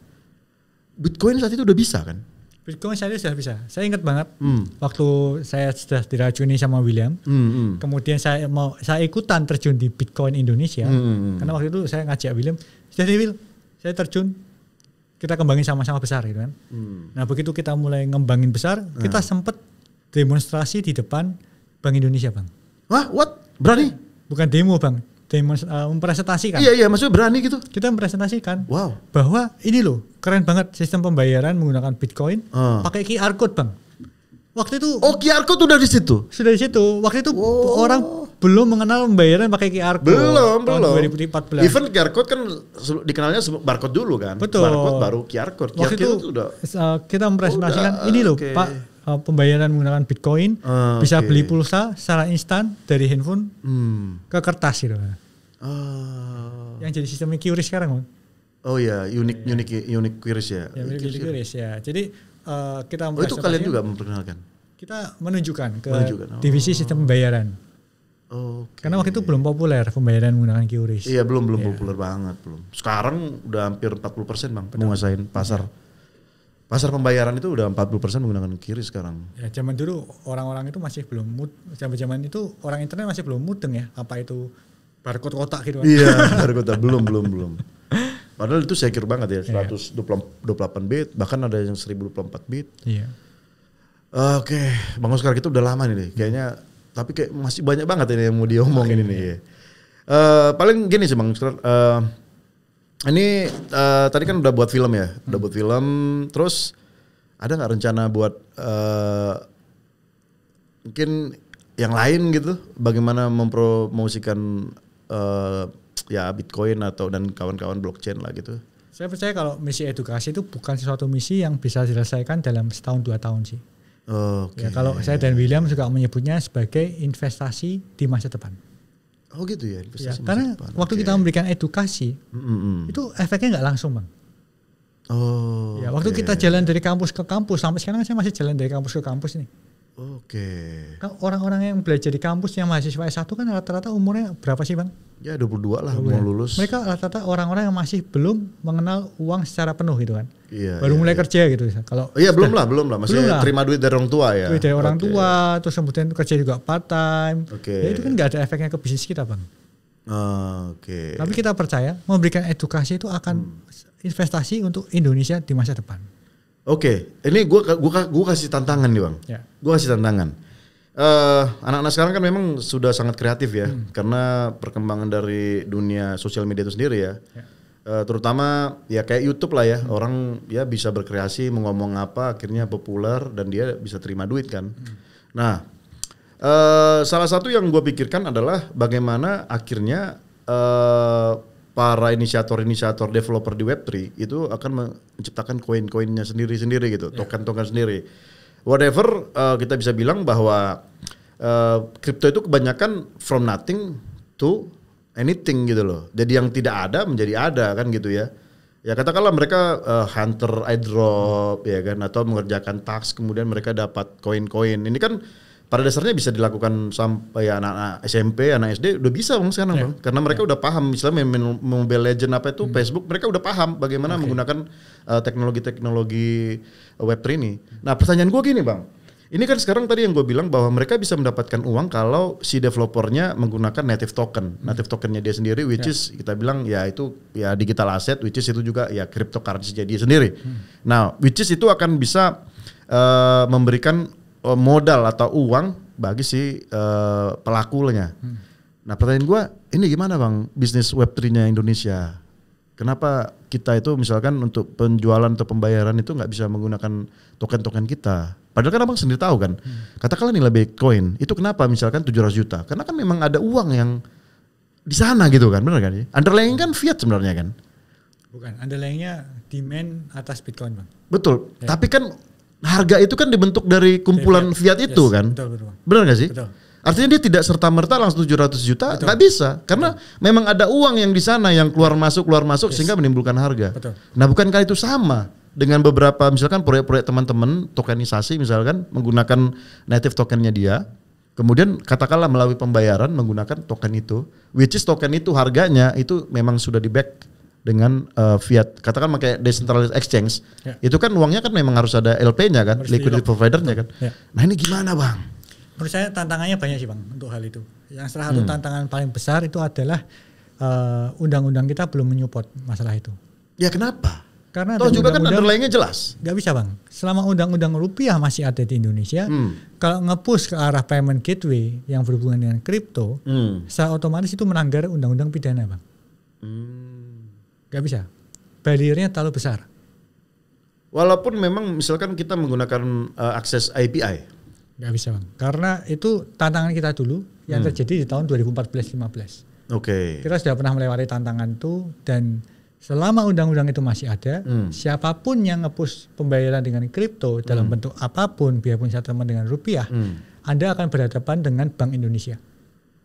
Bitcoin saat itu udah bisa kan? Bitcoin saya sudah bisa. Saya ingat banget waktu saya sudah diracuni sama William. Kemudian saya ikutan terjun di Bitcoin Indonesia. Karena waktu itu saya ngajak William, "Jadi Will, saya terjun, kita kembangin sama-sama besar gitu kan." Nah, begitu kita mulai ngembangin besar, kita sempat demonstrasi di depan Bank Indonesia, Bang. Wah, what? Berani? Bukan demo, Bang. Mempresentasikan. Iya, maksudnya berani gitu. Kita mempresentasikan wow, bahwa ini loh keren banget sistem pembayaran menggunakan Bitcoin pakai QR code, Bang. Waktu itu QR code udah di situ. Sudah di situ. Waktu itu orang belum mengenal pembayaran pakai QR code. Belum. 2014. Even QR code kan dikenalnya barcode dulu kan. Betul. Barcode baru QR code. Waktu itu kita mempresentasikan ini loh, Pak. Pembayaran menggunakan Bitcoin bisa beli pulsa secara instan dari handphone ke kertas gitu. Yang jadi sistemnya QRIS sekarang, Bang. Oh ya, unik QRIS ya. QRIS ya. Jadi kita itu kalian juga memperkenalkan. Kita menunjukkan ke divisi sistem pembayaran. Karena waktu itu belum populer pembayaran menggunakan QRIS. Iya, belum populer banget belum. Sekarang udah hampir 40% Bang menguasain pasar. Pasar pembayaran itu udah 40% menggunakan QRIS sekarang. Ya, zaman dulu orang-orang itu masih belum zaman itu orang internet masih belum mudeng ya, apa itu barcode kotak gitu kan. Iya, barcode belum. Padahal itu secure banget ya, 128 bit, bahkan ada yang 1024 bit. Iya. Oke, Bang Oscar, kita udah lama nih kayaknya, tapi kayak masih banyak banget ini yang mau diomongin ini ya. Paling gini sih Bang Oscar, ini tadi kan udah buat film ya, terus ada nggak rencana buat mungkin yang lain gitu, bagaimana mempromosikan ya Bitcoin dan kawan-kawan blockchain lah gitu? Saya percaya kalau misi edukasi itu bukan sesuatu misi yang bisa diselesaikan dalam setahun 2 tahun sih. Ya, kalau saya dan William juga menyebutnya sebagai investasi di masa depan. Oh gitu ya, investasi karena depan. Waktu kita memberikan edukasi, itu efeknya nggak langsung Bang. Waktu kita jalan dari kampus ke kampus, sampai sekarang saya masih jalan dari kampus ke kampus nih. Orang-orang yang belajar di kampus yang mahasiswa S1 kan rata-rata umurnya berapa sih Bang? Ya 22 lah mau lulus. Mereka rata-rata orang-orang yang masih belum mengenal uang secara penuh gitu kan. Baru mulai kerja gitu. Kalau belum lah. Maksudnya terima duit dari orang tua ya. Duit dari orang tua, terus kemudian kerja juga part time. Ya itu kan nggak ada efeknya ke bisnis kita Bang. Tapi kita percaya memberikan edukasi itu akan investasi untuk Indonesia di masa depan. Ini gue kasih tantangan nih Bang. Gue kasih tantangan. Anak-anak sekarang kan memang sudah sangat kreatif ya, karena perkembangan dari dunia sosial media itu sendiri ya. Terutama ya kayak YouTube lah ya, orang ya bisa berkreasi mau ngomong apa akhirnya populer dan dia bisa terima duit kan. Nah, salah satu yang gue pikirkan adalah bagaimana akhirnya para inisiator developer di Web3 itu akan menciptakan koin-koinnya sendiri-sendiri gitu, token-token sendiri. Whatever, kita bisa bilang bahwa kripto itu kebanyakan from nothing to anything gitu loh. Jadi yang tidak ada menjadi ada kan gitu ya. Ya katakanlah mereka hunter airdrop ya kan, atau mengerjakan task kemudian mereka dapat koin-koin. Ini kan pada dasarnya bisa dilakukan sampai anak-anak SMP, anak SD udah bisa Bang sekarang Bang. Karena mereka udah paham, misalnya main Mobile Legend apa itu Facebook, mereka udah paham bagaimana menggunakan teknologi-teknologi Web3 ini. Nah pertanyaan gue gini Bang, ini kan sekarang tadi yang gue bilang bahwa mereka bisa mendapatkan uang kalau si developernya menggunakan native token. Native tokennya dia sendiri which is kita bilang ya itu ya digital asset, which is itu juga ya cryptocurrency dia sendiri. Nah which is itu akan bisa memberikan modal atau uang bagi si pelakunya. Nah pertanyaan gue, ini gimana Bang bisnis Web3-nya Indonesia? Kenapa kita itu misalkan untuk penjualan atau pembayaran itu nggak bisa menggunakan token-token kita? Padahal kan Abang sendiri tahu kan, katakanlah nilai Bitcoin, itu kenapa misalkan 700 juta? Karena kan memang ada uang yang di sana gitu kan, benar kan? Underlying kan fiat sebenarnya kan? Bukan, underlyingnya demand atas Bitcoin Bang. Betul, tapi kan harga itu kan dibentuk dari kumpulan fiat itu kan? Betul. Benar gak sih? Betul. Artinya dia tidak serta-merta langsung 700 juta, nggak bisa. Karena memang ada uang yang di sana yang keluar masuk sehingga menimbulkan harga. Betul. Nah bukankah itu sama dengan beberapa misalkan proyek-proyek teman-teman tokenisasi misalkan menggunakan native tokennya dia, kemudian katakanlah melalui pembayaran menggunakan token itu, which is token itu harganya itu memang sudah di back dengan fiat, katakan pakai decentralized exchange, itu kan uangnya kan memang harus ada LP-nya kan, liquidity provider-nya kan. Nah ini gimana bang? Menurut saya tantangannya banyak sih bang untuk hal itu. Yang salah satu tantangan paling besar itu adalah undang-undang kita belum menyupport masalah itu. Ya kenapa? Karena toh juga kan underlying-nya jelas. Gak bisa bang. Selama undang-undang rupiah masih ada di Indonesia, kalau nge-push ke arah payment gateway yang berhubungan dengan kripto, secara otomatis itu melanggar undang-undang pidana bang. Gak bisa. Barriernya terlalu besar. Walaupun memang misalkan kita menggunakan akses API. Gak bisa bang. Karena itu tantangan kita dulu yang terjadi di tahun 2014-15. Kita sudah pernah melewati tantangan itu dan selama undang-undang itu masih ada, siapapun yang nge-push pembayaran dengan kripto dalam bentuk apapun, biarpun settlement dengan rupiah, Anda akan berhadapan dengan Bank Indonesia.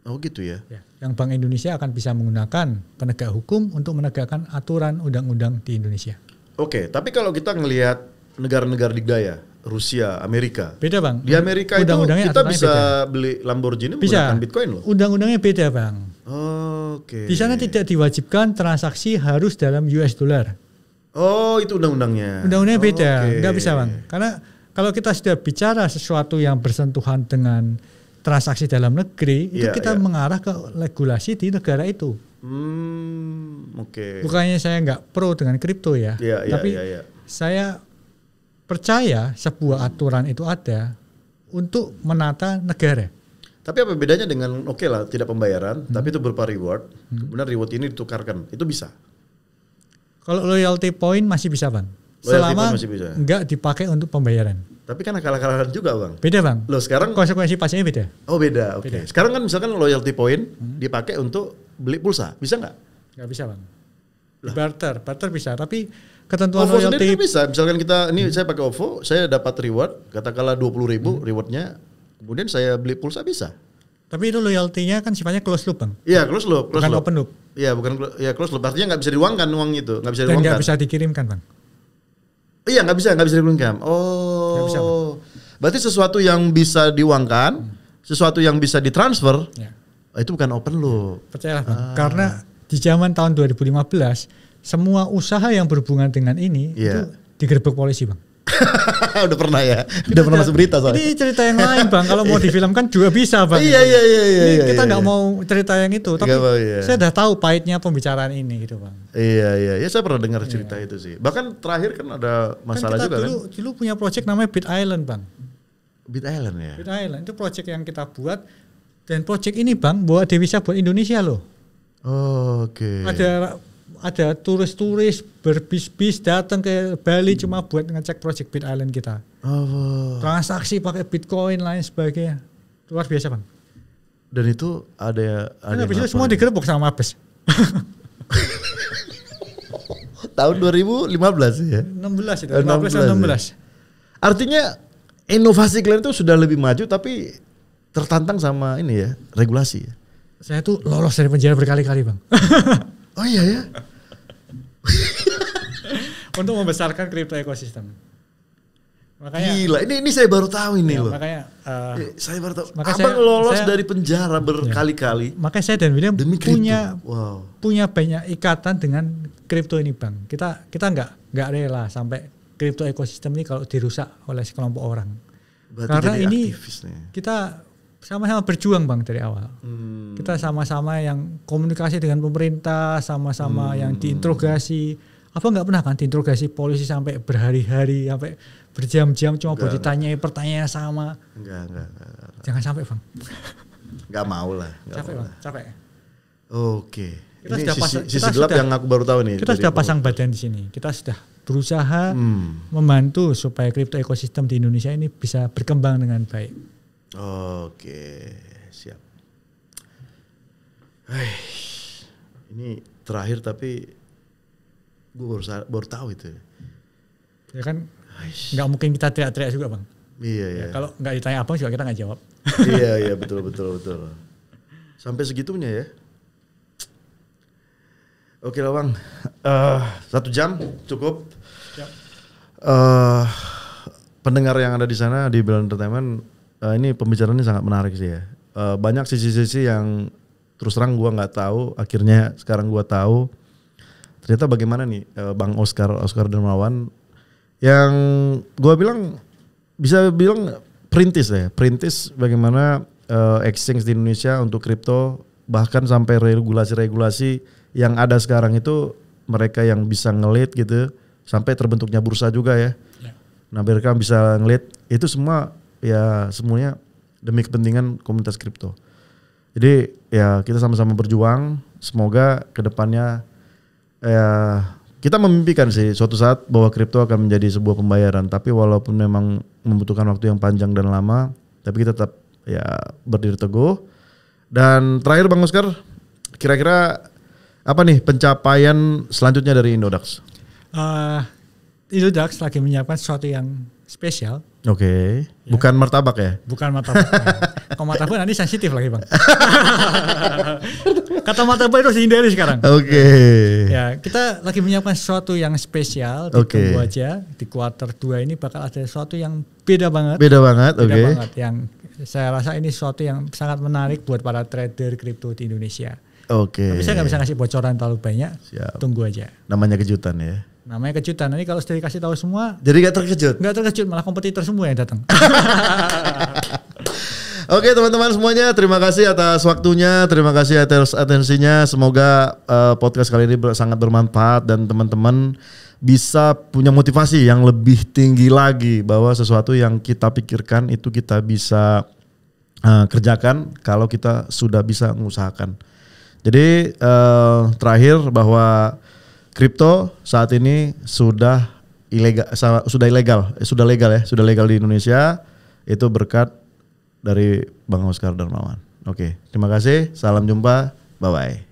Oh gitu ya. Yang Bank Indonesia akan bisa menggunakan penegak hukum untuk menegakkan aturan undang-undang di Indonesia. Tapi kalau kita ngelihat negara-negara di Gaya, Rusia, Amerika. Beda bang. Di Amerika itu kita bisa beli Lamborghini menggunakan Bitcoin loh. Undang-undangnya beda bang. Di sana tidak diwajibkan transaksi harus dalam US dollar. Oh itu undang-undangnya. Undang-undangnya beda, nggak bisa bang. Karena kalau kita sudah bicara sesuatu yang bersentuhan dengan transaksi dalam negeri, itu kita mengarah ke regulasi di negara itu. Bukannya saya nggak pro dengan kripto ya, tapi saya percaya sebuah aturan itu ada untuk menata negara. Tapi apa bedanya dengan lah tidak pembayaran, tapi itu berupa reward, kemudian reward ini ditukarkan, itu bisa? Kalau loyalty point masih bisa bang, selama nggak dipakai untuk pembayaran. Tapi kan akal-akalan juga bang. Beda bang. Loh sekarang konsekuensi pastinya beda. Oh beda. Beda. Sekarang kan misalkan loyalty point dipakai untuk beli pulsa, bisa nggak? Nggak bisa bang. Barter bisa. Tapi ketentuan OVO loyalty sendiri kan bisa. Misalkan kita ini saya pakai OVO, saya dapat reward, katakanlah 20.000 rewardnya, kemudian saya beli pulsa bisa. Tapi itu loyalty-nya kan sifatnya close loop bang. Iya close loop. Bukan open loop. Iya close loop. Artinya nggak bisa diuangkan uang itu, nggak bisa diuangkan. Dan nggak bisa dikirimkan bang. Iya nggak bisa dikirimkan. Gak bisa, berarti sesuatu yang bisa diuangkan, sesuatu yang bisa ditransfer, itu bukan open loop. Percayalah bang. Karena di zaman tahun 2015 semua usaha yang berhubungan dengan ini itu digerebek polisi bang. Udah pernah ya, udah pernah masuk berita soalnya. Ini cerita yang lain bang. Kalau mau difilmkan juga bisa bang. Iya. Kita nggak mau cerita yang itu, tapi saya udah tahu pahitnya pembicaraan ini gitu bang. Iya. Ya saya pernah dengar cerita itu sih. Bahkan terakhir kan ada masalah kan juga dulu punya project namanya Bit Island bang. Bit Island ya. Bit Island itu project yang kita buat dan project ini bang bawa devisa buat Indonesia loh. Ada turis-turis berbis-bis datang ke Bali cuma buat ngecek project Bit Island kita. Transaksi pakai Bitcoin lain sebagainya. Luar biasa bang. Dan itu ada itu semua digerebek sama Mabes. Tahun 2015 ya? 16 itu, 15-16. Artinya inovasi kalian itu sudah lebih maju tapi tertantang sama ini ya, regulasi ya? Saya tuh lolos dari penjara berkali-kali bang. Oh iya ya? Untuk membesarkan crypto ekosistem. Makanya, gila, ini saya baru tahu ini loh. Makanya saya baru tahu. Abang lolos dari penjara berkali-kali. Makanya saya dan William punya banyak ikatan dengan kripto ini bang. Kita nggak rela sampai kripto ekosistem ini kalau dirusak oleh sekelompok orang. Berarti karena ini kita sama-sama berjuang bang dari awal. Kita sama-sama yang komunikasi dengan pemerintah, sama-sama yang diinterogasi. Apa nggak pernah kan diinterogasi polisi sampai berhari-hari, sampai berjam-jam cuma buat ditanyai pertanyaan sama. Enggak. Jangan sampai bang. Nggak mau lah. Capek. Oke. Ini sisi gelap yang aku baru tahu nih. Kita sudah pasang badan di sini. Kita sudah berusaha membantu supaya kripto ekosistem di Indonesia ini bisa berkembang dengan baik. Oke, siap. Ini terakhir tapi gue baru tahu itu. Ya kan, nggak mungkin kita teriak-teriak juga bang. Iya. Ya, kalau nggak ditanya abang juga kita nggak jawab. Iya betul. Sampai segitunya ya. Oke lah bang, 1 jam cukup. Pendengar yang ada di sana di Bell Entertainment. Ini pembicaraan ini sangat menarik sih ya. Banyak sisi-sisi yang terus terang gue nggak tahu. Akhirnya sekarang gue tahu. ternyata bagaimana nih Bang Oscar Darmawan yang gue bilang bisa bilang perintis bagaimana exchange di Indonesia untuk kripto, bahkan sampai regulasi-regulasi yang ada sekarang itu mereka yang bisa ngelit gitu sampai terbentuknya bursa juga ya. Nah mereka bisa ngelit itu semua ya semuanya demi kepentingan komunitas kripto. Jadi ya kita sama-sama berjuang, semoga kedepannya ya kita memimpikan sih suatu saat bahwa kripto akan menjadi sebuah pembayaran, tapi walaupun memang membutuhkan waktu yang panjang dan lama, tapi kita tetap ya berdiri teguh. Dan terakhir Bang Oscar, kira-kira apa nih pencapaian selanjutnya dari Indodax? Indodax lagi menyiapkan sesuatu yang spesial. Oke. Bukan martabak ya? Bukan martabak. Kalau martabak nanti sensitif lagi Bang. Kata martabak itu harus dihindari sekarang. Oke. Ya, kita lagi menyiapkan sesuatu yang spesial. Ditunggu aja. Di kuartal 2 ini bakal ada sesuatu yang beda banget. Beda banget. Yang saya rasa ini sesuatu yang sangat menarik buat para trader kripto di Indonesia. Tapi saya nggak bisa ngasih bocoran terlalu banyak. Siap. Tunggu aja. Namanya kejutan ya. Namanya kejutan. Nanti kalau sudah dikasih tahu semua, jadi gak terkejut? Gak terkejut, malah kompetitor semua yang datang. Oke teman-teman semuanya, terima kasih atas waktunya, terima kasih atas atensinya. Semoga podcast kali ini sangat bermanfaat dan teman-teman bisa punya motivasi yang lebih tinggi lagi bahwa sesuatu yang kita pikirkan itu kita bisa kerjakan kalau kita sudah bisa mengusahakan. Jadi terakhir bahwa kripto saat ini sudah legal di Indonesia, itu berkat dari Bang Oscar Darmawan. Oke, terima kasih, salam jumpa, bye bye.